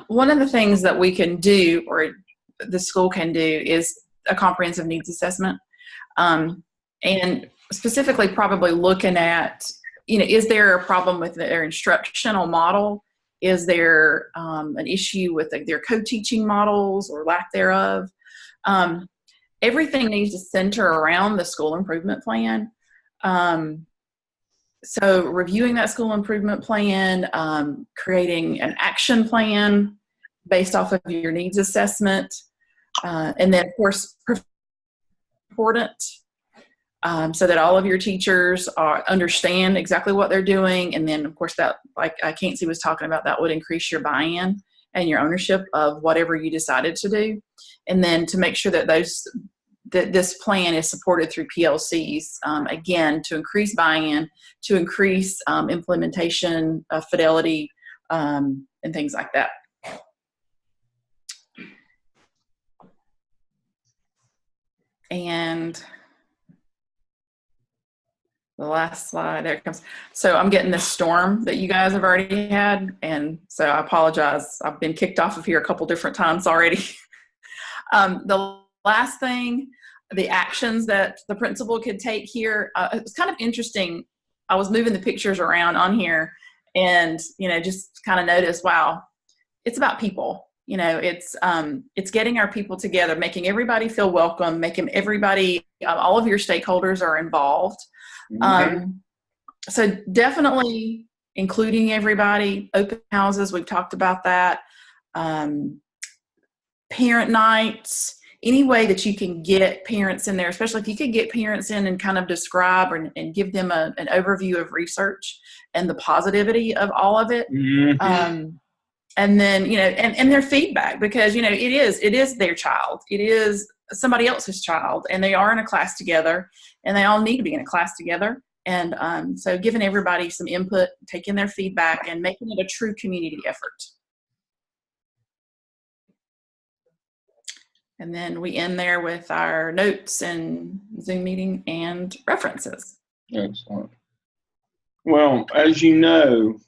Speaker 10: one of the things that we can do, or the school can do, is a comprehensive needs assessment, and specifically probably looking at, is there a problem with their instructional model? Is there an issue with their co-teaching models or lack thereof? Everything needs to center around the school improvement plan. So reviewing that school improvement plan, creating an action plan based off of your needs assessment, and then of course, important, so that all of your teachers understand exactly what they're doing. And then of course that, like Kancey was talking about, that would increase your buy-in and your ownership of whatever you decided to do. And then to make sure that this plan is supported through PLCs, again, to increase buy-in, to increase implementation, fidelity, and things like that. And the last slide, there it comes. So I'm getting this storm that you guys have already had, and so I apologize. I've been kicked off of here a couple different times already. The last thing, the actions that the principal could take here, it was kind of interesting. I was moving the pictures around on here and, just kind of noticed, wow, it's about people. It's getting our people together, making everybody feel welcome, making everybody, all of your stakeholders are involved. Mm-hmm. So definitely including everybody, open houses, we've talked about that. Parent nights, any way that you can get parents in there, especially if you could get parents in and kind of describe and give them an overview of research and the positivity of all of it. Mm-hmm. And then, and their feedback, because, it is their child. It is somebody else's child, and they are in a class together, and they all need to be in a class together. And so giving everybody some input, taking their feedback, and making it a true community effort. And then we end there with our notes and Zoom meeting and references.
Speaker 1: Excellent. Well, as you know,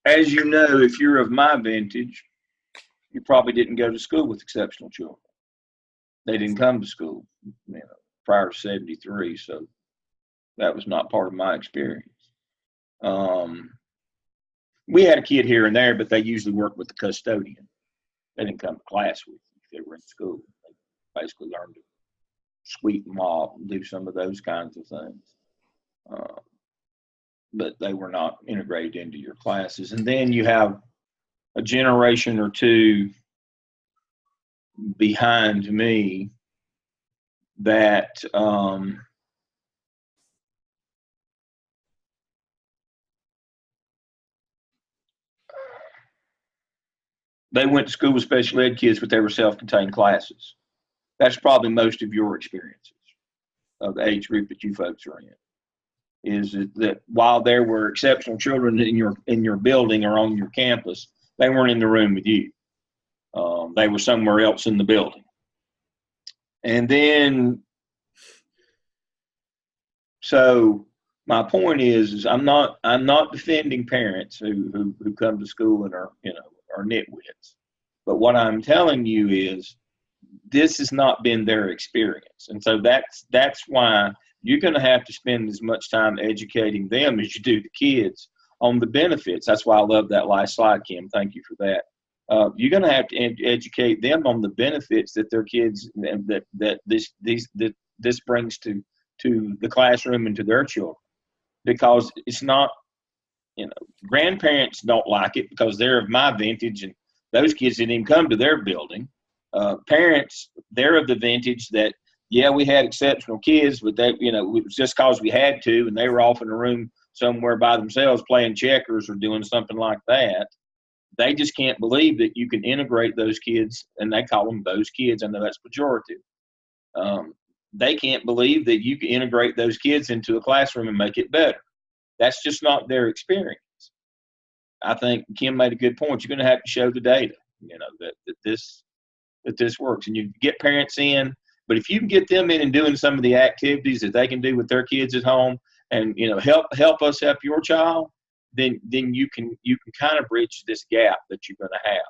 Speaker 1: if you're of my vintage, you probably didn't go to school with exceptional children. They didn't come to school, prior to 73, so that was not part of my experience. We had a kid here and there, but they usually worked with the custodian. They didn't come to class with you if they were in school. basically learn to sweep and mop and do some of those kinds of things. But they were not integrated into your classes. And then you have a generation or two behind me that they went to school with special ed kids, but they were self-contained classes. That's probably most of your experiences of the age group that you folks are in. Is that while there were exceptional children in your building or on your campus, they weren't in the room with you. They were somewhere else in the building. And then, so my point is I'm not defending parents who come to school and are nitwits. But what I'm telling you is this has not been their experience. And so that's why you're going to have to spend as much time educating them as you do the kids on the benefits. That's why I love that last slide, Kim. Thank you for that. You're going to have to educate them on the benefits that their kids, that this brings to the classroom and to their children. Because it's not, grandparents don't like it because they're of my vintage and those kids didn't even come to their building. Parents, they're of the vintage that, yeah, we had exceptional kids, but they, it was just because we had to, and they were off in a room somewhere by themselves playing checkers or doing something like that. They just can't believe that you can integrate those kids, and they call them those kids. I know that's pejorative. They can't believe that you can integrate those kids into a classroom and make it better. That's just not their experience. I think Kim made a good point. You're going to have to show the data, that this works, and you get parents in. But if you can get them in and doing some of the activities that they can do with their kids at home, and help us help your child, then you can kind of bridge this gap that you're going to have.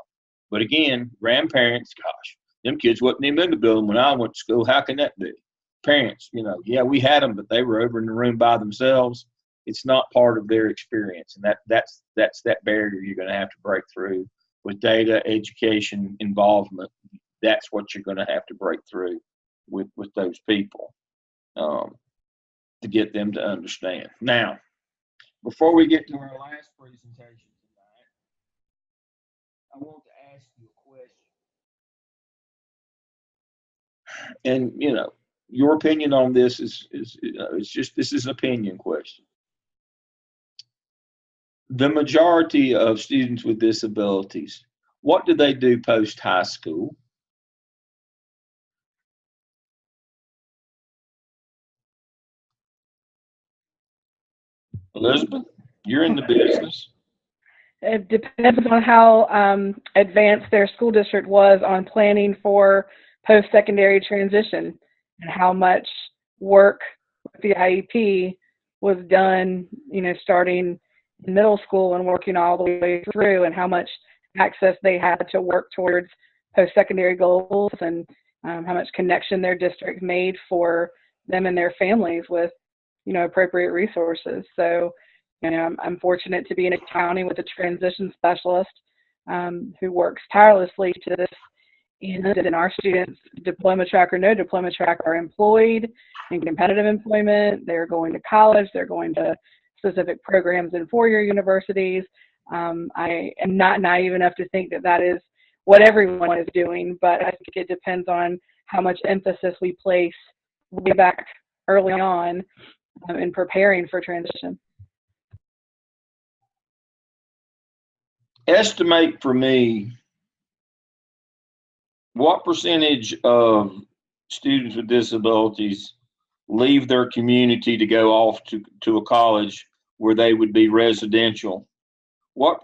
Speaker 1: But again, grandparents, gosh, them kids wasn't even in the building when I went to school. How can that be? Parents, yeah, we had them, but they were over in the room by themselves. It's not part of their experience, and that's that barrier you're going to have to break through with data, education, involvement. That's what you're going to have to break through with those people to get them to understand. Now, before we get to our last presentation tonight, I want to ask you a question. And your opinion on this is this is an opinion question. The majority of students with disabilities, what do they do post high school? Elizabeth, you're in the business.
Speaker 5: It depends on how advanced their school district was on planning for post-secondary transition and how much work with the IEP was done, starting in middle school and working all the way through, and how much access they had to work towards post-secondary goals, and how much connection their district made for them and their families with appropriate resources. So, I'm fortunate to be in a county with a transition specialist who works tirelessly to this end, and our students, diploma track or no diploma track, are employed in competitive employment. They're going to college. They're going to specific programs in four-year universities. I am not naive enough to think that is what everyone is doing, but I think it depends on how much emphasis we place way back early on in preparing for transition.
Speaker 1: Estimate for me, what percentage of students with disabilities leave their community to go off to a college where they would be residential? What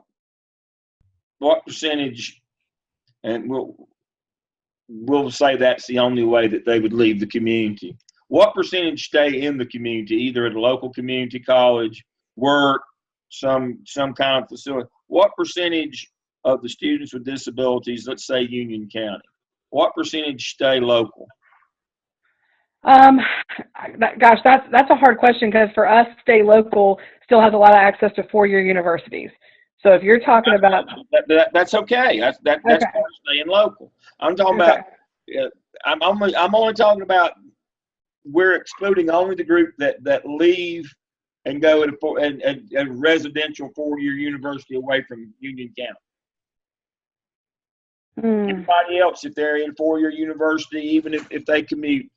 Speaker 1: percentage, and we'll say that's the only way that they would leave the community. What percentage stay in the community, either at a local community college, work, some kind of facility? What percentage of the students with disabilities, let's say Union County, what percentage stay local?
Speaker 5: Gosh, that's a hard question, because for us, stay local still has a lot of access to four-year universities. So if you're talking about
Speaker 1: that's okay. That's
Speaker 5: okay.
Speaker 1: part of staying local. I'm talking about I'm only talking about, we're excluding only the group that leave and go to a residential 4-year university away from Union County. Everybody else, if they're in 4-year university, even if they commute,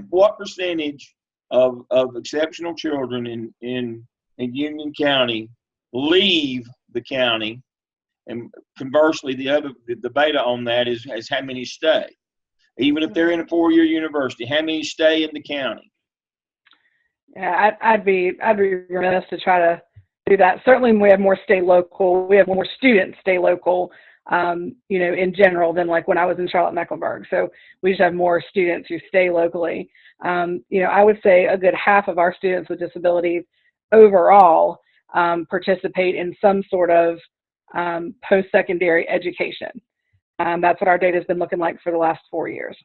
Speaker 1: what percentage of exceptional children in Union County leave the county? And conversely, the beta on that is how many stay. Even if they're in a 4-year university, how many stay in the county?
Speaker 5: Yeah, I'd be remiss to try to do that. Certainly, when we have more stay local, we have more students stay local, in general than like when I was in Charlotte-Mecklenburg. So we just have more students who stay locally. I would say a good half of our students with disabilities overall participate in some sort of post-secondary education. That's what our data has been looking like for the last 4 years.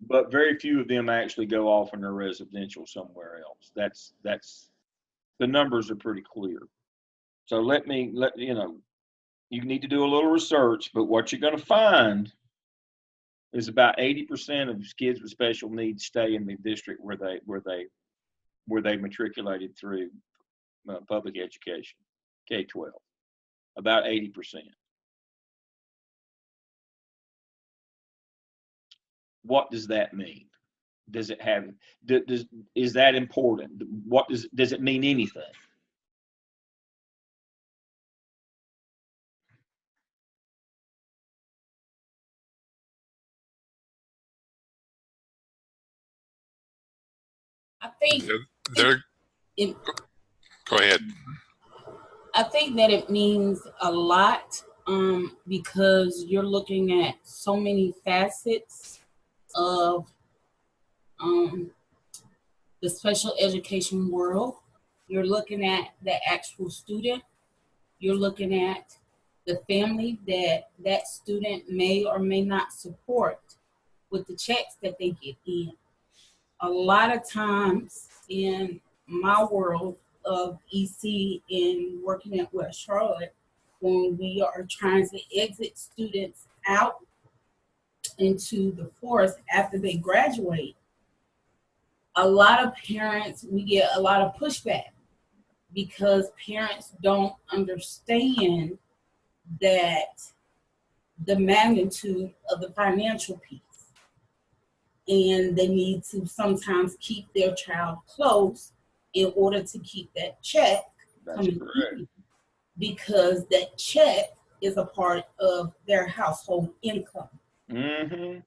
Speaker 1: But very few of them actually go off in their residential somewhere else. That's the numbers are pretty clear. So you need to do a little research, but what you're going to find is about 80% of kids with special needs stay in the district where they matriculated through public education, K-12. About 80%. What does that mean? Does it have? Is that important? What does it mean anything?
Speaker 11: I think
Speaker 2: Go ahead.
Speaker 11: I think that it means a lot because you're looking at so many facets of the special education world. You're looking at the actual student. You're looking at the family that student may or may not support with the checks that they get in. A lot of times in my world of EC and working at West Charlotte, when we are trying to exit students out into the forest after they graduate, a lot of parents, we get a lot of pushback because parents don't understand that the magnitude of the financial piece. And they need to sometimes keep their child close in order to keep that check coming in, because that check is a part of their household income.
Speaker 1: Mm-hmm.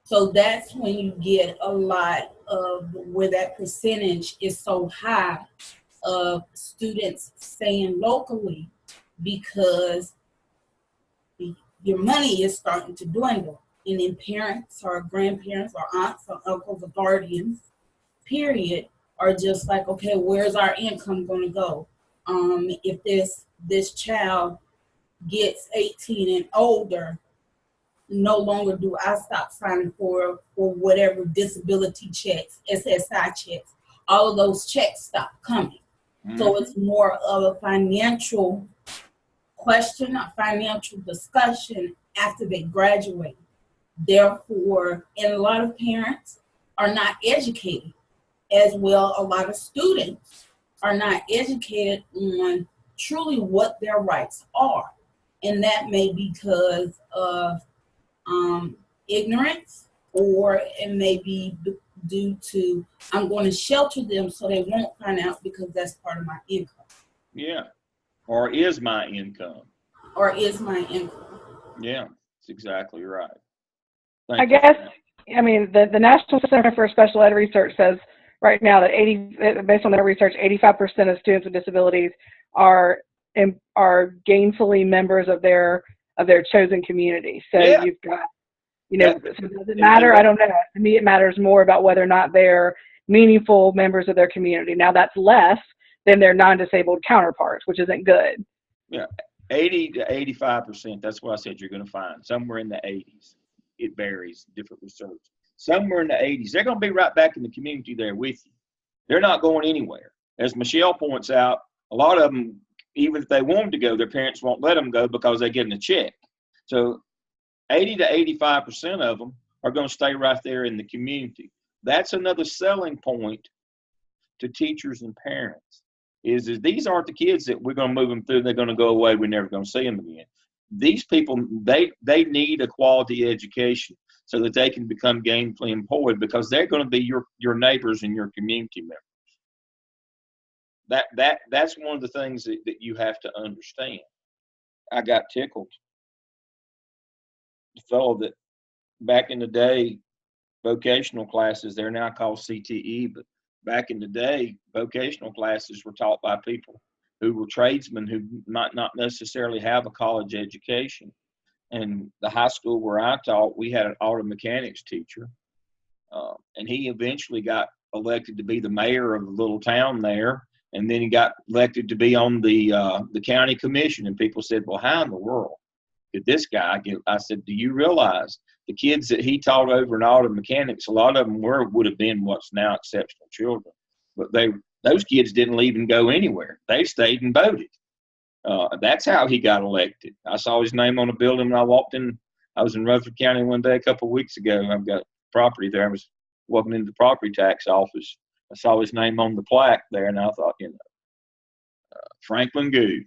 Speaker 11: So that's when you get a lot of where that percentage is so high of students staying locally, because your money is starting to dwindle. And then parents or grandparents or aunts or uncles or guardians, period, are just like, okay, where's our income going to go? If this child gets 18 and older, no longer do I stop signing for whatever disability checks, SSI checks. All of those checks stop coming. Mm-hmm. So it's more of a financial question, a financial discussion after they graduate. Therefore, and a lot of parents are not educated as well. A lot of students are not educated on truly what their rights are. And that may be because of ignorance, or it may be due to, I'm going to shelter them so they won't find out because that's part of my income.
Speaker 1: Yeah. Or is my income.
Speaker 11: Or is my income.
Speaker 1: Yeah, that's exactly right.
Speaker 5: I guess, I mean, the National Center for Special Ed Research says right now that based on their research, 85% of students with disabilities are gainfully members of their chosen community. So yeah. You've got, so does it matter? I don't know. To me, it matters more about whether or not they're meaningful members of their community. Now, that's less than their non-disabled counterparts, which isn't good.
Speaker 1: Yeah, 80 to 85%. That's what I said you're going to find. Somewhere in the 80s. It varies, different research. Somewhere in the 80s. They're going to be right back in the community there with you. They're not going anywhere. As Michelle points out, a lot of them, even if they wanted to go, their parents won't let them go because they're getting a check. So 80 to 85% of them are going to stay right there in the community. That's another selling point to teachers and parents. Is these aren't the kids that we're going to move them through. They're going to go away. We're never going to see them again. These people, they need a quality education so that they can become gainfully employed, because they're going to be your neighbors and your community members. That's one of the things that you have to understand. I got tickled. The fellow that back in the day, vocational classes, they're now called CTE, but back in the day, vocational classes were taught by people who were tradesmen who might not necessarily have a college education. And the high school where I taught, we had an auto mechanics teacher, and he eventually got elected to be the mayor of the little town there. And then he got elected to be on the county commission. And people said, well, how in the world did this guy get? I said, do you realize the kids that he taught over in auto mechanics, a lot of them would have been what's now exceptional children. But those kids didn't even go anywhere. They stayed and voted. That's how he got elected. I saw his name on a building when I walked in. I was in Rutherford County one day a couple of weeks ago. I've got property there. I was walking into the property tax office. I saw his name on the plaque there, and I thought, Franklin Goode,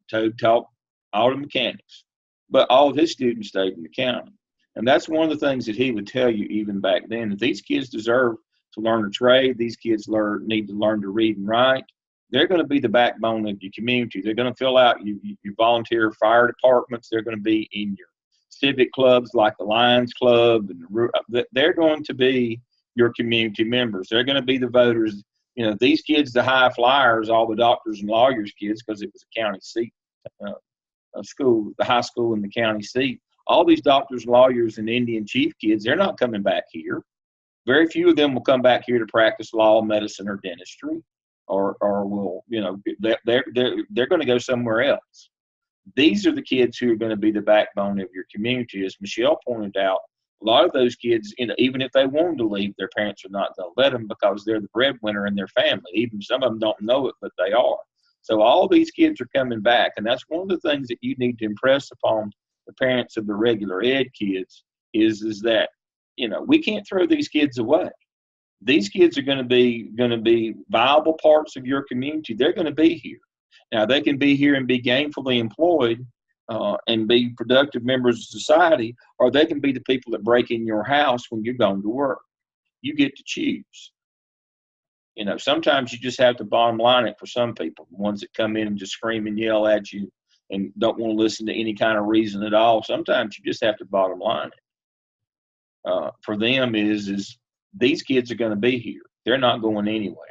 Speaker 1: Toad taught auto mechanics. But all of his students stayed in the county. And that's one of the things that he would tell you even back then. If these kids deserve to learn a trade, these kids need to learn to read and write. They're going to be the backbone of your community. They're going to fill out your volunteer fire departments. They're going to be in your civic clubs like the Lions Club. And they're going to be your community members. They're going to be the voters. These kids, the high flyers, all the doctors and lawyers kids, because it was a county seat school, the high school in the county seat. All these doctors, lawyers, and Indian chief kids, they're not coming back here. Very few of them will come back here to practice law, medicine, or dentistry, or will, they're going to go somewhere else. These are the kids who are going to be the backbone of your community. As Michelle pointed out, a lot of those kids, even if they wanted to leave, their parents are not going to let them because they're the breadwinner in their family. Even some of them don't know it, but they are. So all these kids are coming back, and that's one of the things that you need to impress upon the parents of the regular ed kids is that, we can't throw these kids away. These kids are going to be viable parts of your community. They're going to be here. Now, they can be here and be gainfully employed and be productive members of society, or they can be the people that break in your house when you're going to work. You get to choose. Sometimes you just have to bottom line it for some people, the ones that come in and just scream and yell at you and don't want to listen to any kind of reason at all. Sometimes you just have to bottom line it. For them is these kids are going to be here. They're not going anywhere.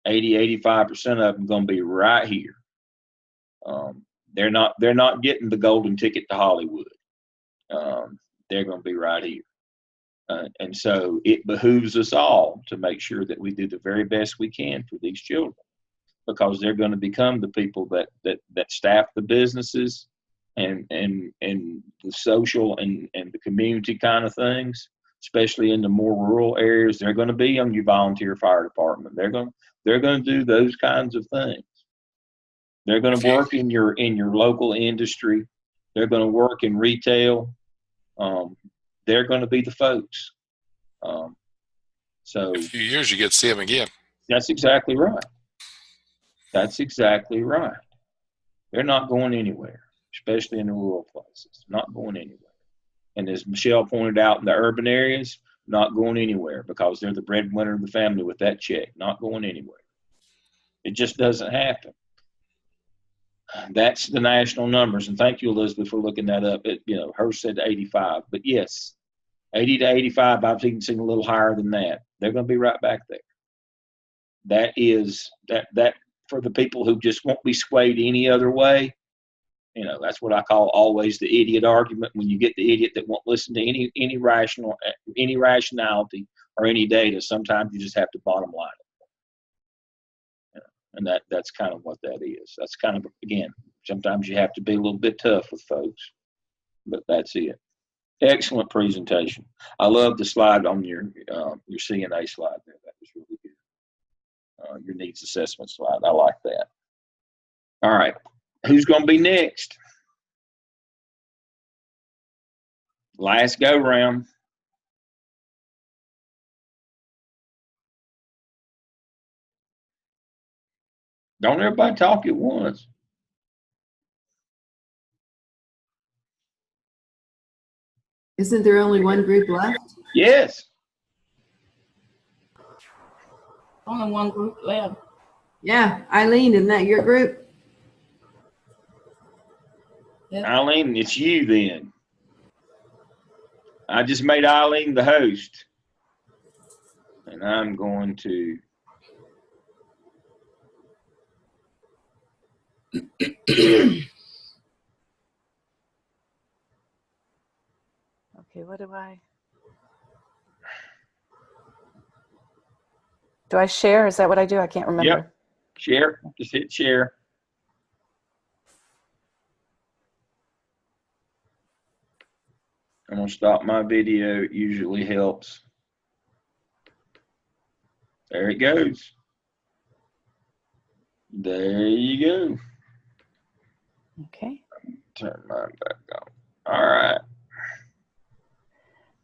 Speaker 1: 80-85% of them going to be right here. They're not getting the golden ticket to Hollywood. They're going to be right here. And so it behooves us all to make sure that we do the very best we can for these children, because they're going to become the people that staff the businesses and the social and the community kind of things, especially in the more rural areas. They're going to be on your volunteer fire department. They're going to do those kinds of things. They're going to work in your local industry. They're going to work in retail. They're going to be the folks. So
Speaker 2: in a few years, you get to see them again.
Speaker 1: That's exactly right. That's exactly right. They're not going anywhere, especially in the rural places. Not going anywhere. And as Michelle pointed out, in the urban areas, not going anywhere because they're the breadwinner of the family with that check. Not going anywhere. It just doesn't happen. That's the national numbers. And thank you, Elizabeth, for looking that up. Hers said 85. But yes, 80 to 85, I've even seen a little higher than that. They're going to be right back there. That is, that for the people who just won't be swayed any other way, that's what I call always the idiot argument. When you get the idiot that won't listen to any rationality or any data, sometimes you just have to bottom line it. And that's kind of what that is. That's kind of, again, sometimes you have to be a little bit tough with folks, but that's it. Excellent presentation. I love the slide on your CNA slide there. That was really good. Your needs assessment slide. I like that. All right. Who's going to be next? Last go round. Don't everybody talk at once.
Speaker 3: Isn't there only one group left?
Speaker 1: Yes.
Speaker 11: Only one group left.
Speaker 3: Yeah, Eileen, isn't that your group?
Speaker 1: Eileen, it's you then. I just made Eileen the host. And I'm going to.
Speaker 12: Okay, what do I share? Is that what I do? I can't remember.
Speaker 1: Yep. Share. Just hit share. I'm going to stop my video. It usually helps. There it goes. There you go.
Speaker 12: Okay.
Speaker 1: Turn mine back on. All right.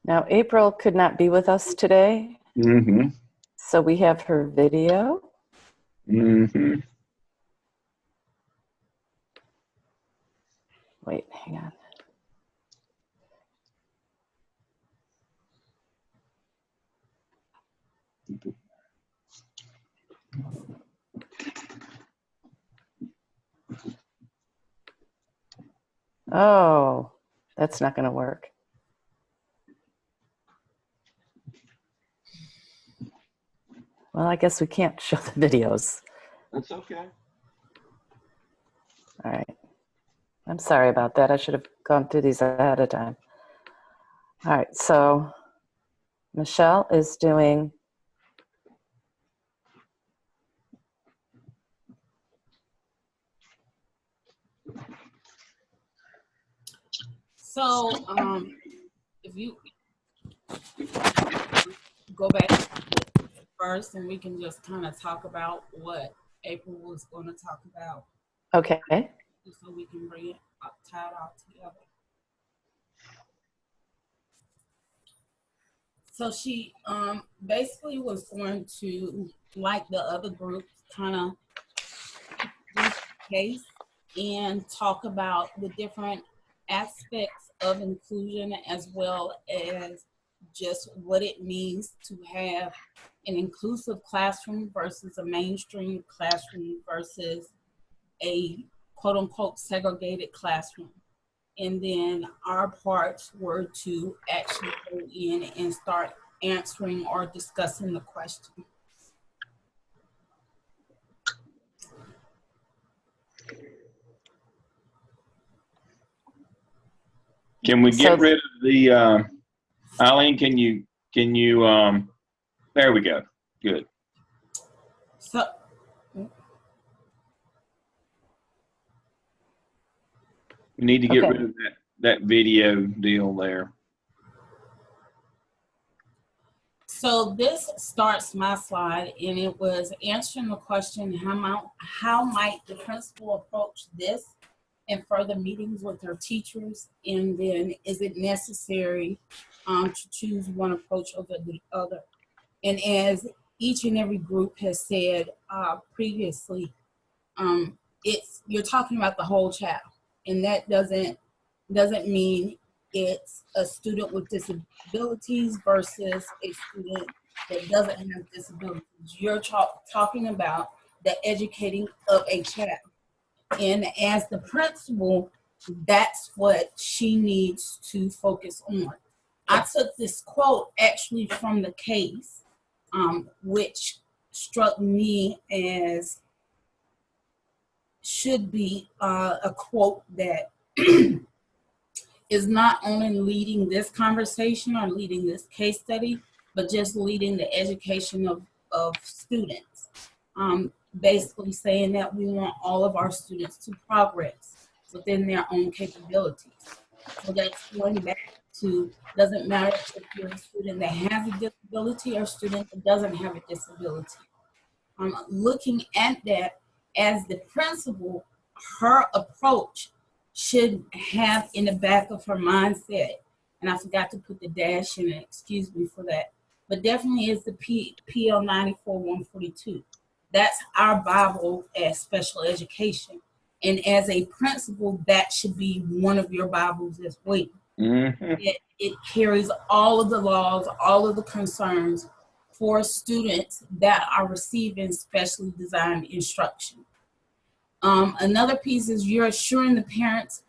Speaker 12: Now, April could not be with us today.
Speaker 1: Mm-hmm.
Speaker 12: So we have her video.
Speaker 1: Mm-hmm.
Speaker 12: Wait, hang on. Oh, that's not going to work. Well, I guess we can't show the videos.
Speaker 1: That's okay.
Speaker 12: All right. I'm sorry about that. I should have gone through these ahead of time. All right. So Michelle is doing.
Speaker 11: So, if you go back first, and we can just kind of talk about what April was going to talk about.
Speaker 12: Okay.
Speaker 11: So we can bring it up, tie it all together. So she basically was going to, like the other groups, kind of do the case and talk about the different aspects of inclusion, as well as just what it means to have an inclusive classroom versus a mainstream classroom versus a quote unquote segregated classroom. And then our parts were to actually go in and start answering or discussing the question.
Speaker 1: Can we get rid of the, Eileen, can you, there we go. Good.
Speaker 11: So,
Speaker 1: we need to get rid of that video deal there.
Speaker 11: So this starts my slide, and it was answering the question, how might the principal approach this in further meetings with their teachers, and then is it necessary to choose one approach over the other? And as each and every group has said previously, you're talking about the whole child, and that doesn't mean it's a student with disabilities versus a student that doesn't have disabilities. You're talking about the educating of a child. And as the principal, that's what she needs to focus on. I took this quote actually from the case, which struck me as should be a quote that is not only leading this conversation or leading this case study, but just leading the education of students. Basically saying that we want all of our students to progress within their own capabilities. So that's going back to, doesn't matter if you're a student that has a disability or a student that doesn't have a disability. Looking at that as the principal, her approach should have in the back of her mindset and I forgot to put the dash in it, excuse me for that, but definitely is the PL 94-142. That's our Bible as special education. And as a principal, that should be one of your Bibles as well.
Speaker 1: Mm-hmm.
Speaker 11: It carries all of the laws, all of the concerns for students that are receiving specially designed instruction. Another piece is you're assuring the parents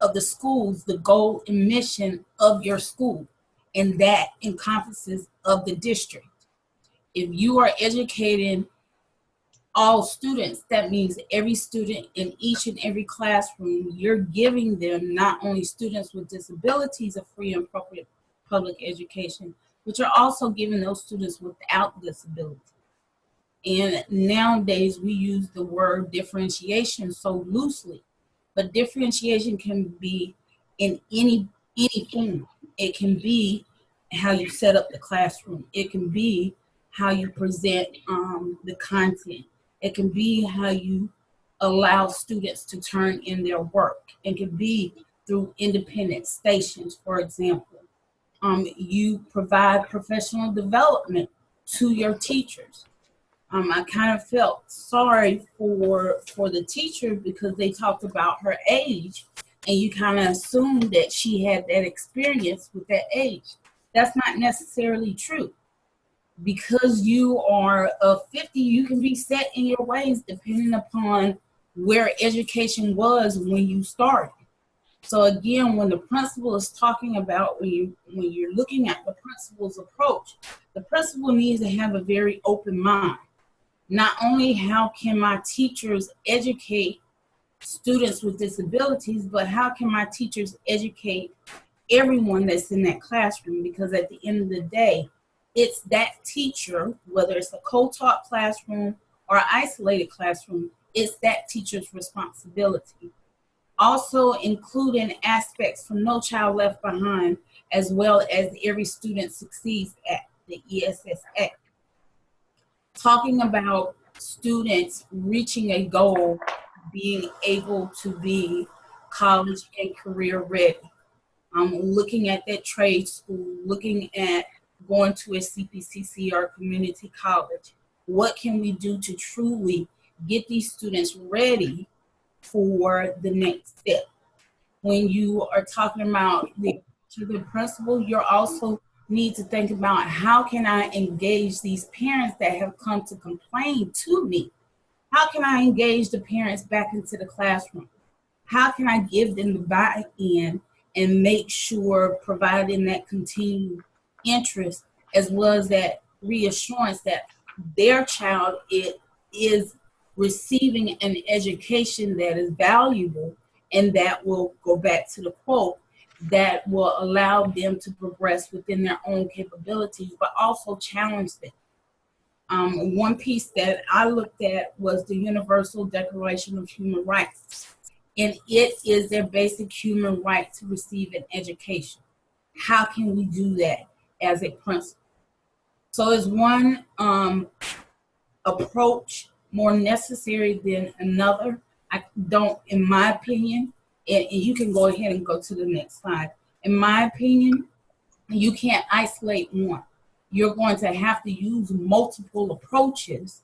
Speaker 11: of the schools the goal and mission of your school, and that encompasses of the district. If you are educating all students, that means every student in each and every classroom, you're giving them not only students with disabilities a free and appropriate public education, but you're also giving those students without disability. And nowadays we use the word differentiation so loosely, but differentiation can be in any form. It can be how you set up the classroom. It can be how you present the content. It can be how you allow students to turn in their work. It can be through independent stations, for example. You provide professional development to your teachers. I kind of felt sorry for the teacher because they talked about her age, and you kind of assumed that she had that experience with that age. That's not necessarily true. Because you are 50, you can be set in your ways depending upon where education was when you started. So again, when the principal is talking about, when you're looking at the principal's approach, the principal needs to have a very open mind. Not only how can my teachers educate students with disabilities, but how can my teachers educate everyone that's in that classroom? Because at the end of the day, it's that teacher, whether it's a co-taught classroom or an isolated classroom, it's that teacher's responsibility. Also including aspects from No Child Left Behind, as well as Every Student Succeeds Act, the ESS Act. Talking about students reaching a goal, being able to be college and career ready. Looking at that trade school, looking at going to a CPCC or community college. What can we do to truly get these students ready for the next step? When you are talking about the principal, you also need to think about how can I engage these parents that have come to complain to me? How can I engage the parents back into the classroom? How can I give them the buy-in and make sure providing that continued interest as well as that reassurance that their child is receiving an education that is valuable and that will go back to the quote, that will allow them to progress within their own capabilities, but also challenge them. One piece that I looked at was the Universal Declaration of Human Rights, and it is their basic human right to receive an education. How can we do that as a principal? So is one approach more necessary than another? I don't, in my opinion, and you can go ahead and go to the next slide. In my opinion, you can't isolate one. You're going to have to use multiple approaches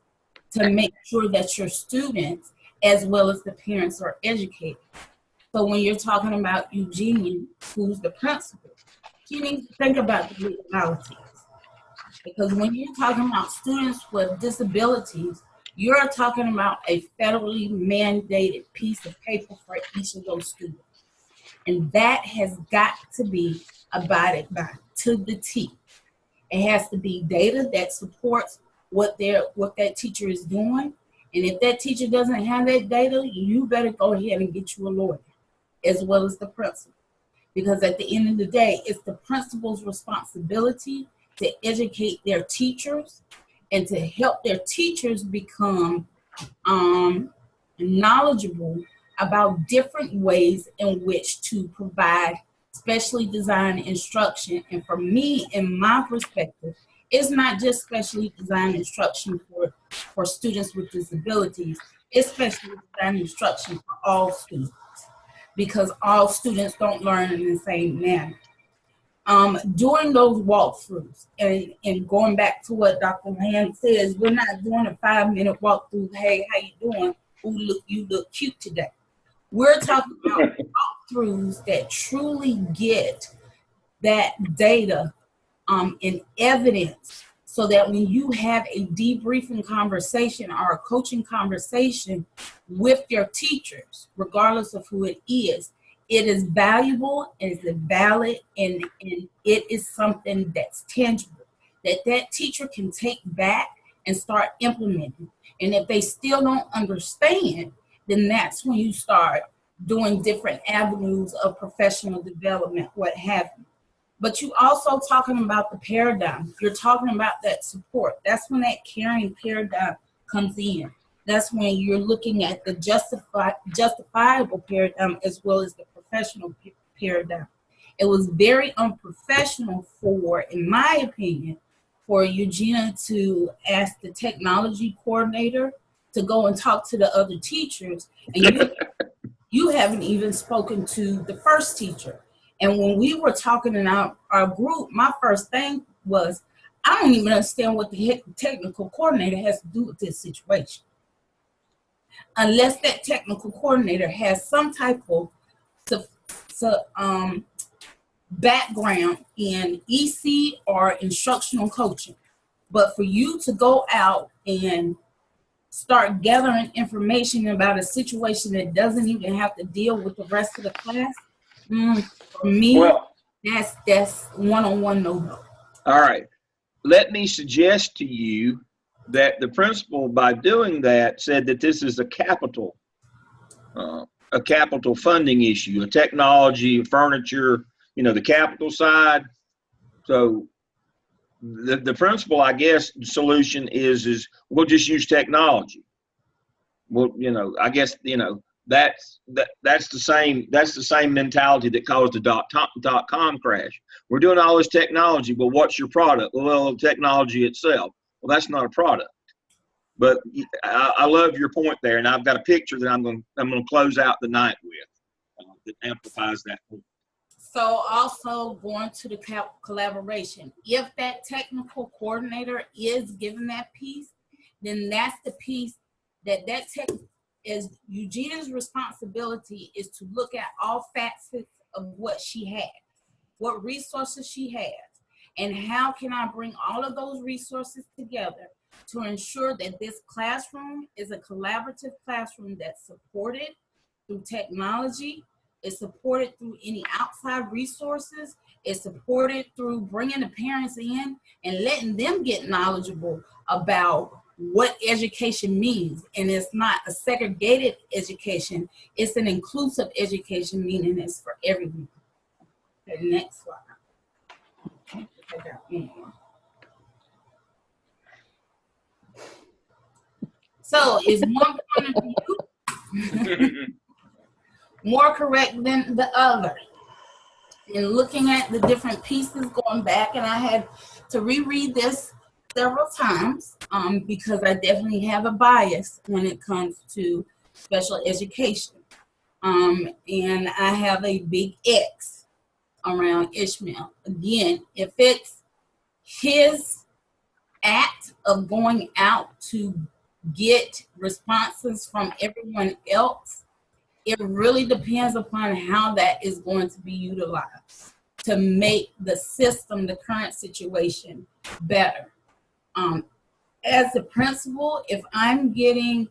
Speaker 11: to make sure that your students, as well as the parents, are educated. So when you're talking about Eugenia, who's the principal, you need to think about the legalities. Because when you're talking about students with disabilities, you're talking about a federally mandated piece of paper for each of those students. And that has got to be abided by to the T. It has to be data that supports what that teacher is doing. And if that teacher doesn't have that data, you better go ahead and get you a lawyer, as well as the principal. Because at the end of the day, it's the principal's responsibility to educate their teachers and to help their teachers become knowledgeable about different ways in which to provide specially designed instruction. And for me, in my perspective, it's not just specially designed instruction for students with disabilities, it's specially designed instruction for all students, because all students don't learn in the same manner. During those walkthroughs, and going back to what Dr. Land says, we're not doing a 5-minute walkthrough. Hey, how you doing? Ooh, you look cute today. We're talking about walkthroughs that truly get that data and evidence, so that when you have a debriefing conversation or a coaching conversation with your teachers, regardless of who it is valuable, it is valid, and it is something that's tangible that teacher can take back and start implementing. And if they still don't understand, then that's when you start doing different avenues of professional development, what have you. But you also talking about the paradigm. You're talking about that support. That's when that caring paradigm comes in. That's when you're looking at the justifiable paradigm as well as the professional paradigm. It was very unprofessional in my opinion, for Eugenia to ask the technology coordinator to go and talk to the other teachers, and you haven't even spoken to the first teacher. And when we were talking in our group, my first thing was, I don't even understand what the technical coordinator has to do with this situation. Unless that technical coordinator has some type of background in EC or instructional coaching. But for you to go out and start gathering information about a situation that doesn't even have to deal with the rest of the class, for me, that's one-on-one no-no.
Speaker 1: All right. Let me suggest to you that the principal, by doing that, said that this is a capital funding issue, a technology, furniture, the capital side. So the principal, I guess, solution is we'll just use technology. Well, I guess, that's the same mentality that caused the .com crash. We're doing all this technology, but what's your product? Well, technology itself. Well, that's not a product. But I love your point there, and I've got a picture that I'm going to close out the night with that amplifies that point.
Speaker 11: So also going to the collaboration. If that technical coordinator is given that piece, then that's the piece that tech is Eugenia's responsibility, is to look at all facets of what she has, what resources she has, and how can I bring all of those resources together to ensure that this classroom is a collaborative classroom that's supported through technology, it's supported through any outside resources, it's supported through bringing the parents in and letting them get knowledgeable about what education means. And it's not a segregated education, it's an inclusive education, meaning it's for everyone. Okay, next slide. Okay, I got one more. So is one point of view more correct than the other? And looking at the different pieces, going back, and I had to reread this several times because I definitely have a bias when it comes to special education. And I have a big X around Ishmael. Again, if it's his act of going out to get responses from everyone else, it really depends upon how that is going to be utilized to make the system, the current situation, better. As a principal, if I'm getting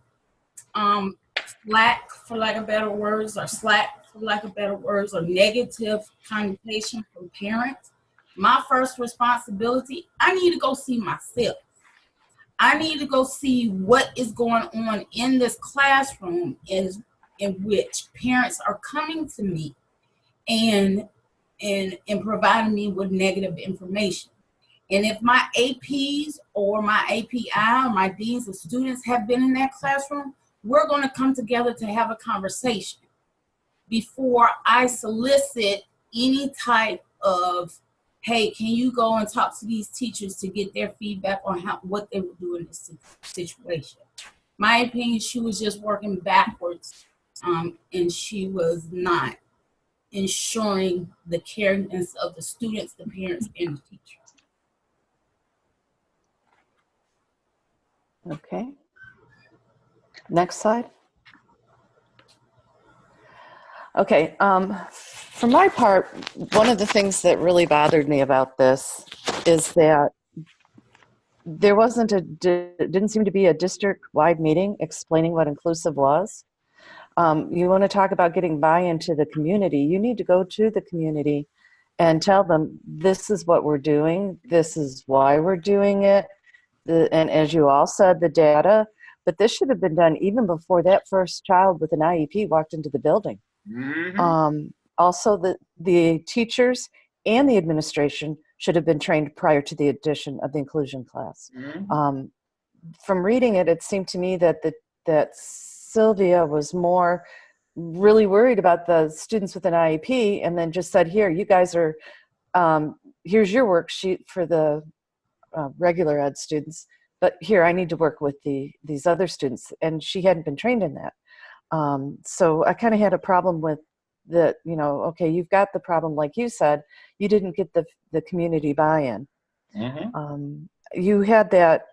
Speaker 11: slack, for lack of better words, or negative connotation from parents, my first responsibility, I need to go see myself. I need to go see what is going on in this classroom in which parents are coming to me and providing me with negative information. And if my APs or my API or my deans of students have been in that classroom, we're going to come together to have a conversation before I solicit any type of, hey, can you go and talk to these teachers to get their feedback on what they would do in this situation. My opinion, she was just working backwards, and she was not ensuring the caringness of the students, the parents, and the teachers.
Speaker 12: Okay. Next slide. Okay. For my part, one of the things that really bothered me about this is that there didn't seem to be a district-wide meeting explaining what inclusive was. You want to talk about getting buy-in to the community, you need to go to the community and tell them, this is what we're doing, this is why we're doing it, and as you all said, the data, but this should have been done even before that first child with an IEP walked into the building.
Speaker 1: Mm-hmm.
Speaker 12: Also, the teachers and the administration should have been trained prior to the addition of the inclusion class.
Speaker 1: Mm-hmm.
Speaker 12: From reading it, it seemed to me that Sylvia was more really worried about the students with an IEP, and then just said, here, you guys are, here's your worksheet for the regular ed students, but here, I need to work with these other students. And she hadn't been trained in that. So I kind of had a problem with that, okay, you've got the problem, like you said, you didn't get the community buy-in.
Speaker 1: Mm-hmm.
Speaker 12: You had that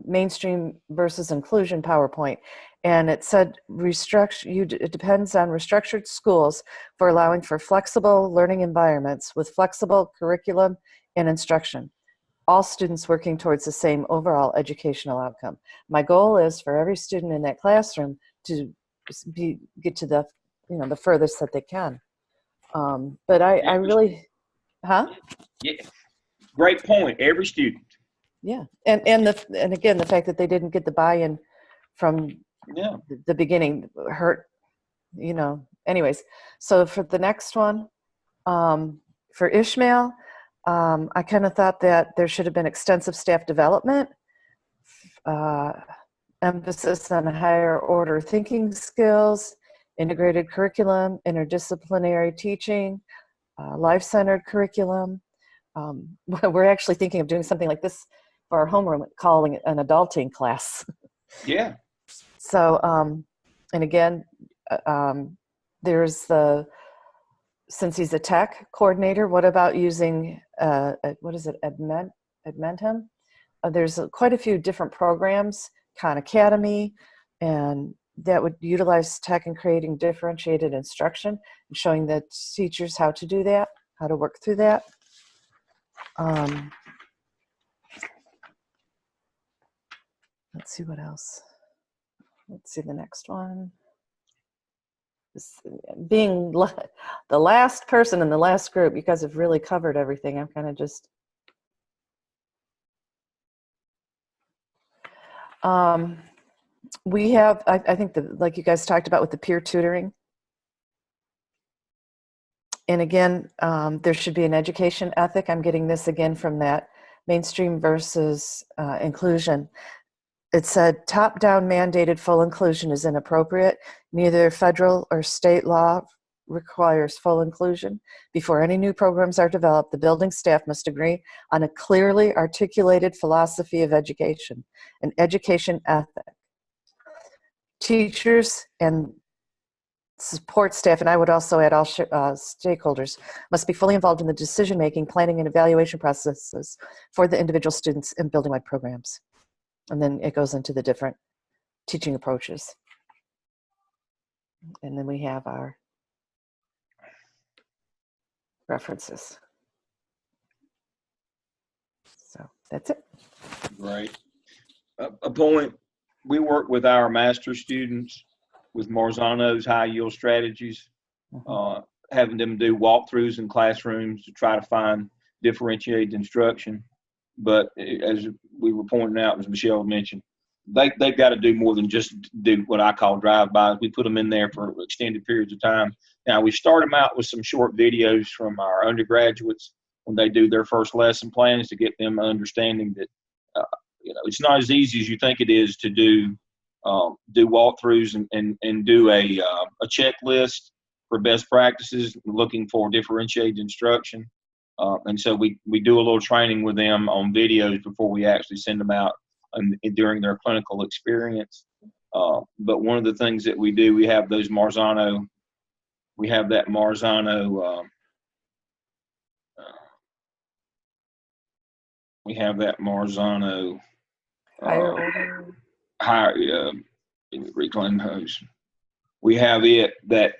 Speaker 12: mainstream versus inclusion PowerPoint, and it said it depends on restructured schools for allowing for flexible learning environments with flexible curriculum and instruction. All students working towards the same overall educational outcome. My goal is for every student in that classroom to get to the furthest that they can. But I really,
Speaker 1: Yeah, great point. Every student.
Speaker 12: Yeah, and again, the fact that they didn't get the buy-in from the beginning hurt. Anyways, so for the next one, for Ishmael, I kind of thought that there should have been extensive staff development, emphasis on higher order thinking skills, integrated curriculum, interdisciplinary teaching, life-centered curriculum. We're actually thinking of doing something like this for our homeroom, calling it an adulting class.
Speaker 1: Yeah.
Speaker 12: So, and again, there's since he's a tech coordinator, what about using, what is it, Edmentum? There's quite a few different programs, Khan Academy, and that would utilize tech in creating differentiated instruction and showing the teachers how to do that, how to work through that. Let's see what else. Let's see the next one. Being the last person in the last group, you guys have really covered everything. I'm kind of just we have, I think, like you guys talked about with the peer tutoring. And again, there should be an education ethic. I'm getting this again from that mainstream versus inclusion. It said top-down mandated full inclusion is inappropriate. Neither federal or state law requires full inclusion. Before any new programs are developed, the building staff must agree on a clearly articulated philosophy of education, an education ethic. Teachers and support staff, and I would also add all stakeholders, must be fully involved in the decision-making, planning, and evaluation processes for the individual students in building-wide programs. And then it goes into the different teaching approaches. And then we have our references. So that's it.
Speaker 1: Right. A point, we work with our master students with Marzano's high yield strategies, having them do walkthroughs in classrooms to try to find differentiated instruction. But as we were pointing out, as Michelle mentioned, they've got to do more than just do what I call drive-bys. We put them in there for extended periods of time. Now, we start them out with some short videos from our undergraduates when they do their first lesson plans to get them understanding that it's not as easy as you think it is to do walkthroughs and do a checklist for best practices, looking for differentiated instruction. And so we do a little training with them on videos before we actually send them out during their clinical experience. But one of the things that we do, we have those Marzano We have that Marzano. We have that Marzano
Speaker 12: Higher order.
Speaker 1: higher reclaim hose. We have it that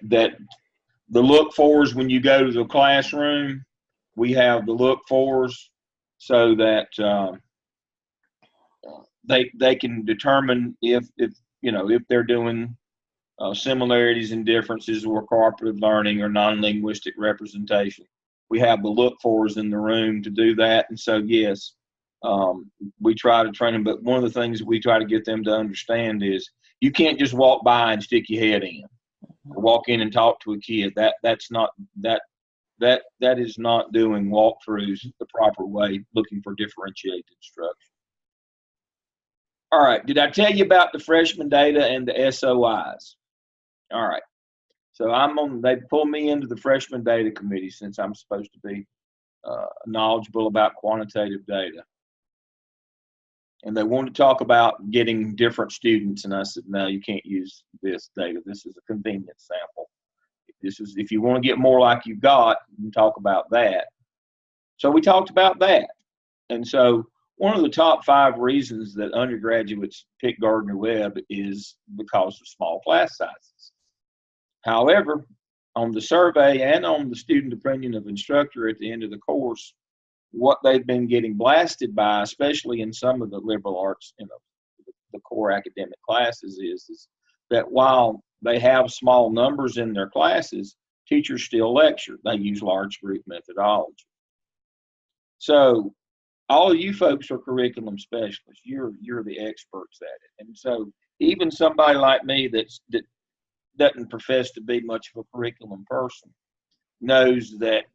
Speaker 1: the look fors when you go to the classroom. We have the look fors so that they can determine if they're doing similarities and differences or cooperative learning or non-linguistic representation. We have the look fors in the room to do that. And so, yes, we try to train them. But one of the things that we try to get them to understand is you can't just walk by and stick your head in or walk in and talk to a kid. That is not doing walkthroughs the proper way, looking for differentiated instruction. All right. Did I tell you about the freshman data and the SOIs? All right. So they pulled me into the freshman data committee since I'm supposed to be knowledgeable about quantitative data. And they wanted to talk about getting different students. And I said, no, you can't use this data. This is a convenience sample. If you want to get more like you've got, you can talk about that. So we talked about that. And so one of the top 5 reasons that undergraduates pick Gardner-Webb is because of small class sizes. However, on the survey and on the student opinion of instructor at the end of the course, what they've been getting blasted by, especially in some of the liberal arts, the core academic classes, is that while they have small numbers in their classes, teachers still lecture. They use large group methodology. So all of you folks are curriculum specialists. You're the experts at it. And so even somebody like me that doesn't profess to be much of a curriculum person knows that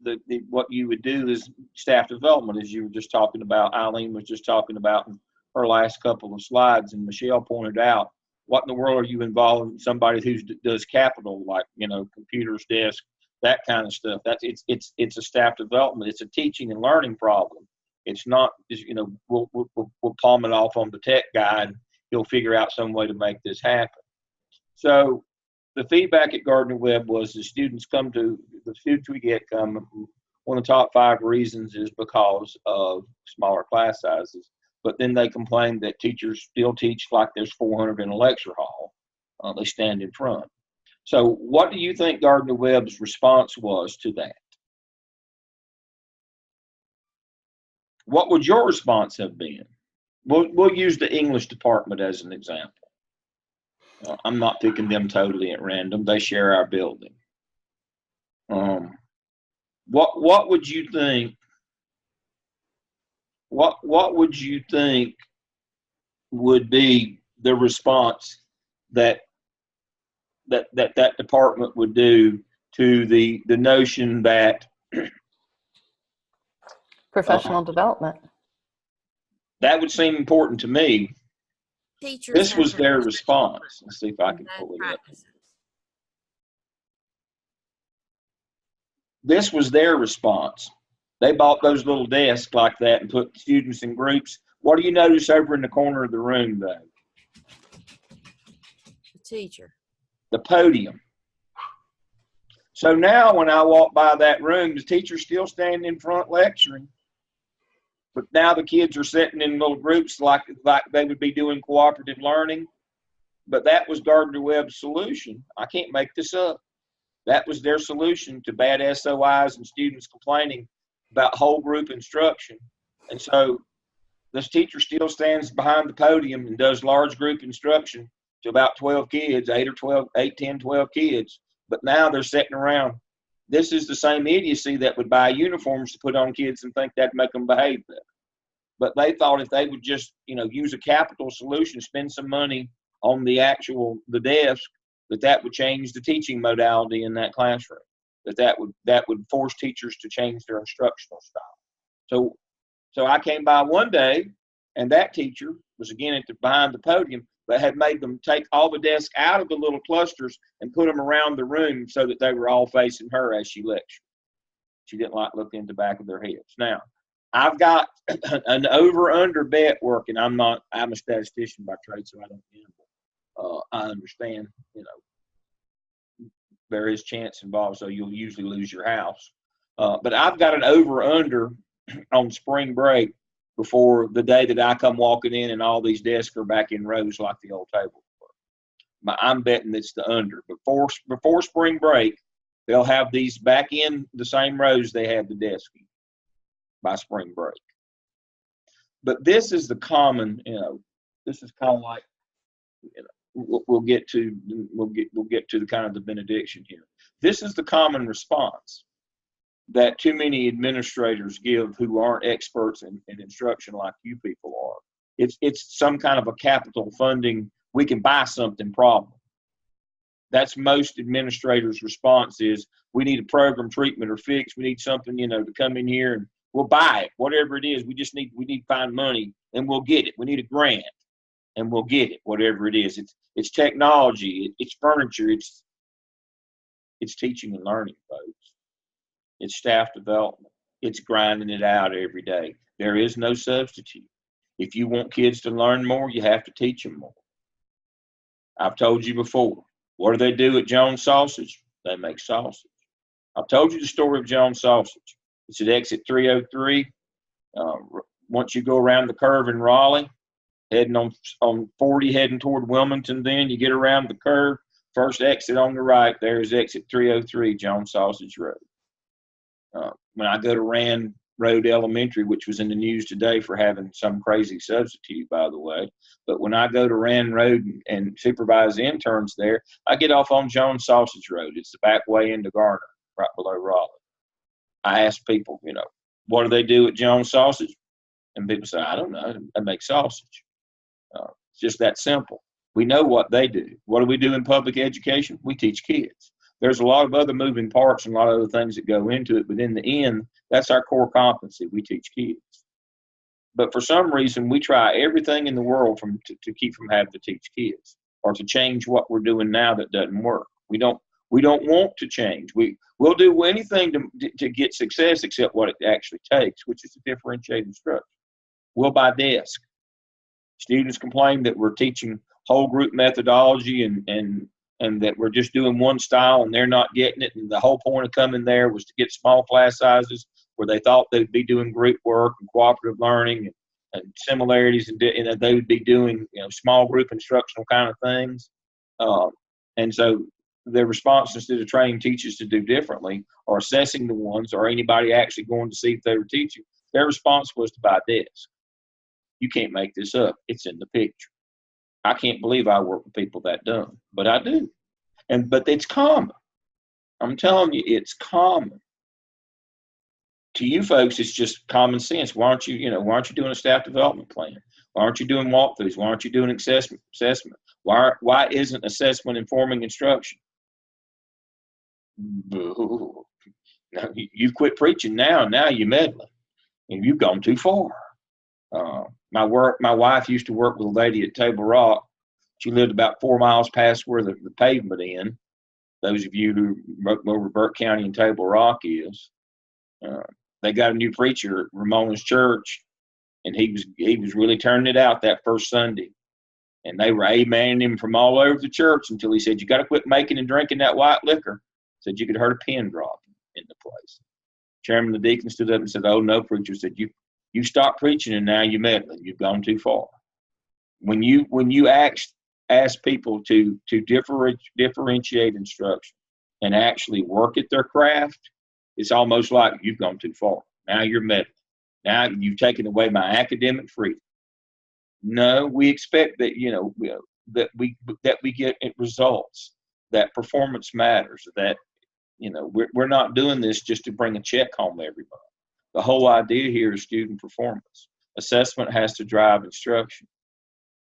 Speaker 1: what you would do is staff development, as you were just talking about. Eileen was just talking about in her last couple of slides, and Michelle pointed out, what in the world are you involved in? Somebody who does capital, like computers, desk, that kind of stuff. It's a staff development. It's a teaching and learning problem. It's not we'll palm it off on the tech guy and he'll figure out some way to make this happen. So the feedback at Gardner-Webb was the students we get come. One of the top 5 reasons is because of smaller class sizes. But then they complain that teachers still teach like there's 400 in a lecture hall. They stand in front. So what do you think Gardner-Webb's response was to that? What would your response have been? We'll use the English department as an example. I'm not picking them totally at random. They share our building. What would you think? What would you think would be the response that department would do to the notion that
Speaker 12: Professional development.
Speaker 1: That would seem important to me.
Speaker 9: Teachers
Speaker 1: This
Speaker 9: have
Speaker 1: was
Speaker 9: their
Speaker 1: their
Speaker 9: own
Speaker 1: response. Let's see if I can
Speaker 9: bad
Speaker 1: pull it up.
Speaker 9: practices.
Speaker 1: This was their response. They bought those little desks like that and put students in groups. What do you notice over in the corner of the room, though?
Speaker 9: The teacher.
Speaker 1: The podium. So now when I walk by that room, the teacher's still standing in front lecturing. But now the kids are sitting in little groups like they would be doing cooperative learning. But that was Gardner-Webb's solution. I can't make this up. That was their solution to bad SOIs and students complaining about whole group instruction. And so this teacher still stands behind the podium and does large group instruction to about 12 kids, 8, 10, 12 kids. But now they're sitting around. This is the same idiocy that would buy uniforms to put on kids and think that'd make them behave better. But they thought if they would just, use a capital solution, spend some money on the desk, that would change the teaching modality in that classroom. That would force teachers to change their instructional style. So I came by one day, and that teacher was again behind the podium, but had made them take all the desks out of the little clusters and put them around the room so that they were all facing her as she lectured. She didn't like looking in the back of their heads. Now, I've got an over-under bet working. I'm a statistician by trade, so I don't gamble. I understand, there is chance involved, so you'll usually lose your house. But I've got an over-under on spring break before the day that I come walking in and all these desks are back in rows like the old tables were. I'm betting it's the under. Before spring break, they'll have these back in the same rows they had the desk in by spring break. But this is the common, this is kind of like, we'll get to the kind of the benediction here. This is the common response that too many administrators give who aren't experts in instruction like you people are. It's some kind of a capital funding, we can buy something problem. That's most administrators' response is, we need a program, treatment, or fix. We need something, to come in here and we'll buy it, whatever it is. We need to find money and we'll get it. We need a grant and we'll get it, whatever it is. It's technology, it's furniture, it's teaching and learning, folks. It's staff development. It's grinding it out every day. There is no substitute. If you want kids to learn more, you have to teach them more. I've told you before, what do they do at Jones Sausage? They make sausage. I've told you the story of Jones Sausage. It's at exit 303. Once you go around the curve in Raleigh, heading on 40, heading toward Wilmington, then you get around the curve, first exit on the right, there's exit 303, Jones Sausage Road. When I go to Rand Road Elementary, which was in the news today for having some crazy substitute, by the way, but when I go to Rand Road and supervise interns there, I get off on Jones Sausage Road. It's the back way into Garner, right below Raleigh. I ask people, what do they do at Jones Sausage? And people say, I don't know. They make sausage. It's just that simple. We know what they do. What do we do in public education? We teach kids. There's a lot of other moving parts and a lot of other things that go into it, but in the end, that's our core competency. We teach kids. But for some reason, we try everything in the world to keep from having to teach kids or to change what we're doing now that doesn't work. We don't want to change. We'll do anything to get success except what it actually takes, which is to differentiate instruction. We'll buy desks. Students complain that we're teaching whole group methodology and that we're just doing one style and they're not getting it. And the whole point of coming there was to get small class sizes where they thought they'd be doing group work and cooperative learning and similarities, and that they would be doing small group instructional kind of things. And so their response, instead of training teachers to do differently or assessing the ones or anybody actually going to see if they were teaching, their response was to buy desks. You can't make this up. It's in the picture. I can't believe I work with people that dumb, but I do. But it's common. I'm telling you, it's common. To you folks, it's just common sense. Why aren't you doing a staff development plan? Why aren't you doing walkthroughs? Why aren't you doing assessment? Why isn't assessment informing instruction? Boo. Now, you've quit preaching now you're meddling, and you've gone too far. My wife used to work with a lady at Table Rock. She lived about 4 miles past where the pavement is. Those of you who know where Burke County and Table Rock is, they got a new preacher at Ramona's church, and he was really turning it out that first Sunday. And they were amening him from all over the church until he said, "You got to quit making and drinking that white liquor." Said you could heard a pin drop in the place. Chairman of the deacon stood up and said, "Oh no, preacher," said, you stopped preaching and now you're meddling. You've gone too far. When you ask people to differentiate instruction and actually work at their craft, it's almost like you've gone too far. Now you're meddling. Now you've taken away my academic freedom. No, we expect that that we get results, that performance matters, that we're not doing this just to bring a check home every month. The whole idea here is student performance. Assessment has to drive instruction.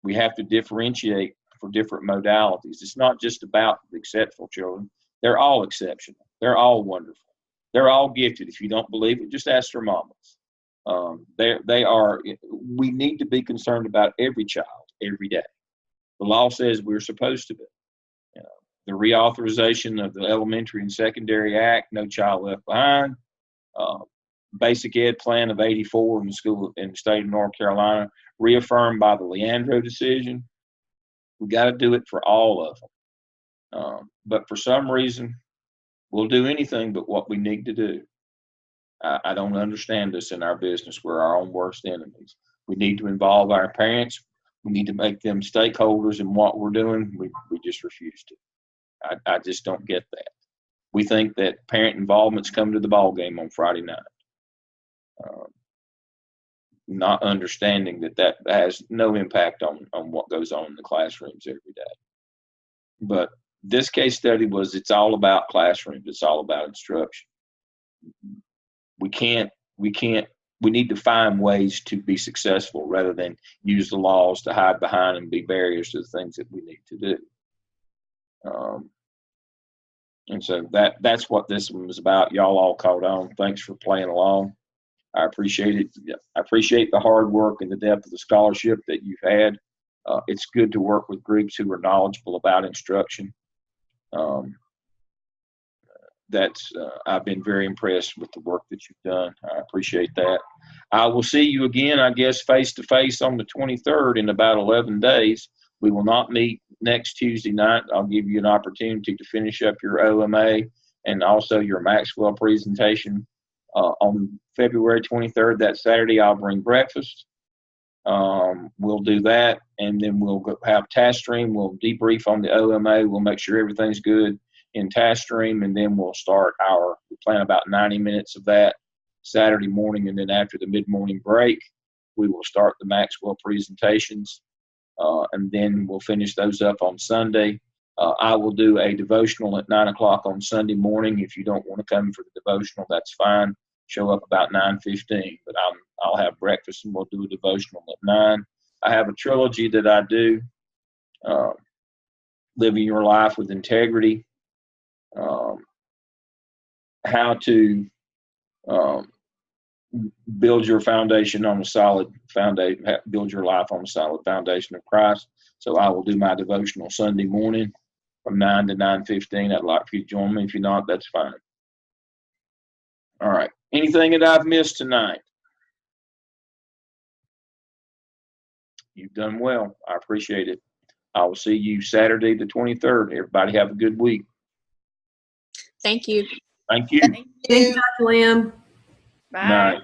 Speaker 1: We have to differentiate for different modalities. It's not just about the exceptional children. They're all exceptional. They're all wonderful. They're all gifted. If you don't believe it, just ask their mamas. They are. We need to be concerned about every child every day. The law says we're supposed to be. The reauthorization of the Elementary and Secondary Act, No Child Left Behind. Basic Ed Plan of '84 in the state of North Carolina, reaffirmed by the Leandro decision. We got to do it for all of them. But for some reason, we'll do anything but what we need to do. I don't understand this in our business. We're our own worst enemies. We need to involve our parents. We need to make them stakeholders in what we're doing. We just refuse to. I just don't get that. We think that parent involvement's come to the ball game on Friday night. Not understanding that has no impact on what goes on in the classrooms every day. But this case study it's all about classrooms. It's all about instruction. We need to find ways to be successful rather than use the laws to hide behind and be barriers to the things that we need to do. And so that's what this one was about. Y'all all caught on. Thanks for playing along. I appreciate it. I appreciate the hard work and the depth of the scholarship that you've had. It's good to work with groups who are knowledgeable about instruction. I've been very impressed with the work that you've done. I appreciate that. I will see you again, I guess, face-to-face on the 23rd in about 11 days. We will not meet next Tuesday night. I'll give you an opportunity to finish up your OMA and also your Maxwell presentation. On February 23rd, that Saturday, I'll bring breakfast. We'll do that, and then we'll have task stream. We'll debrief on the OMA. We'll make sure everything's good in task stream, and then we'll start we plan about 90 minutes of that Saturday morning, and then after the mid-morning break, we will start the Maxwell presentations, and then we'll finish those up on Sunday. I will do a devotional at 9 o'clock on Sunday morning. If you don't want to come for the devotional, that's fine. Show up about 9:15, but I'll have breakfast and we'll do a devotional at 9. I have a trilogy that I do, Living Your Life with Integrity, how to build your foundation on a solid foundation, build your life on a solid foundation of Christ. So I will do my devotional Sunday morning from 9 to 9:15. I'd like for you to join me. If you're not, that's fine. All right. Anything that I've missed tonight? You've done well. I appreciate it. I will see you Saturday the 23rd. Everybody have a good week.
Speaker 8: Thank you.
Speaker 1: Thank you.
Speaker 3: Thank you, Dr. Lamb.
Speaker 10: Bye.
Speaker 1: Night.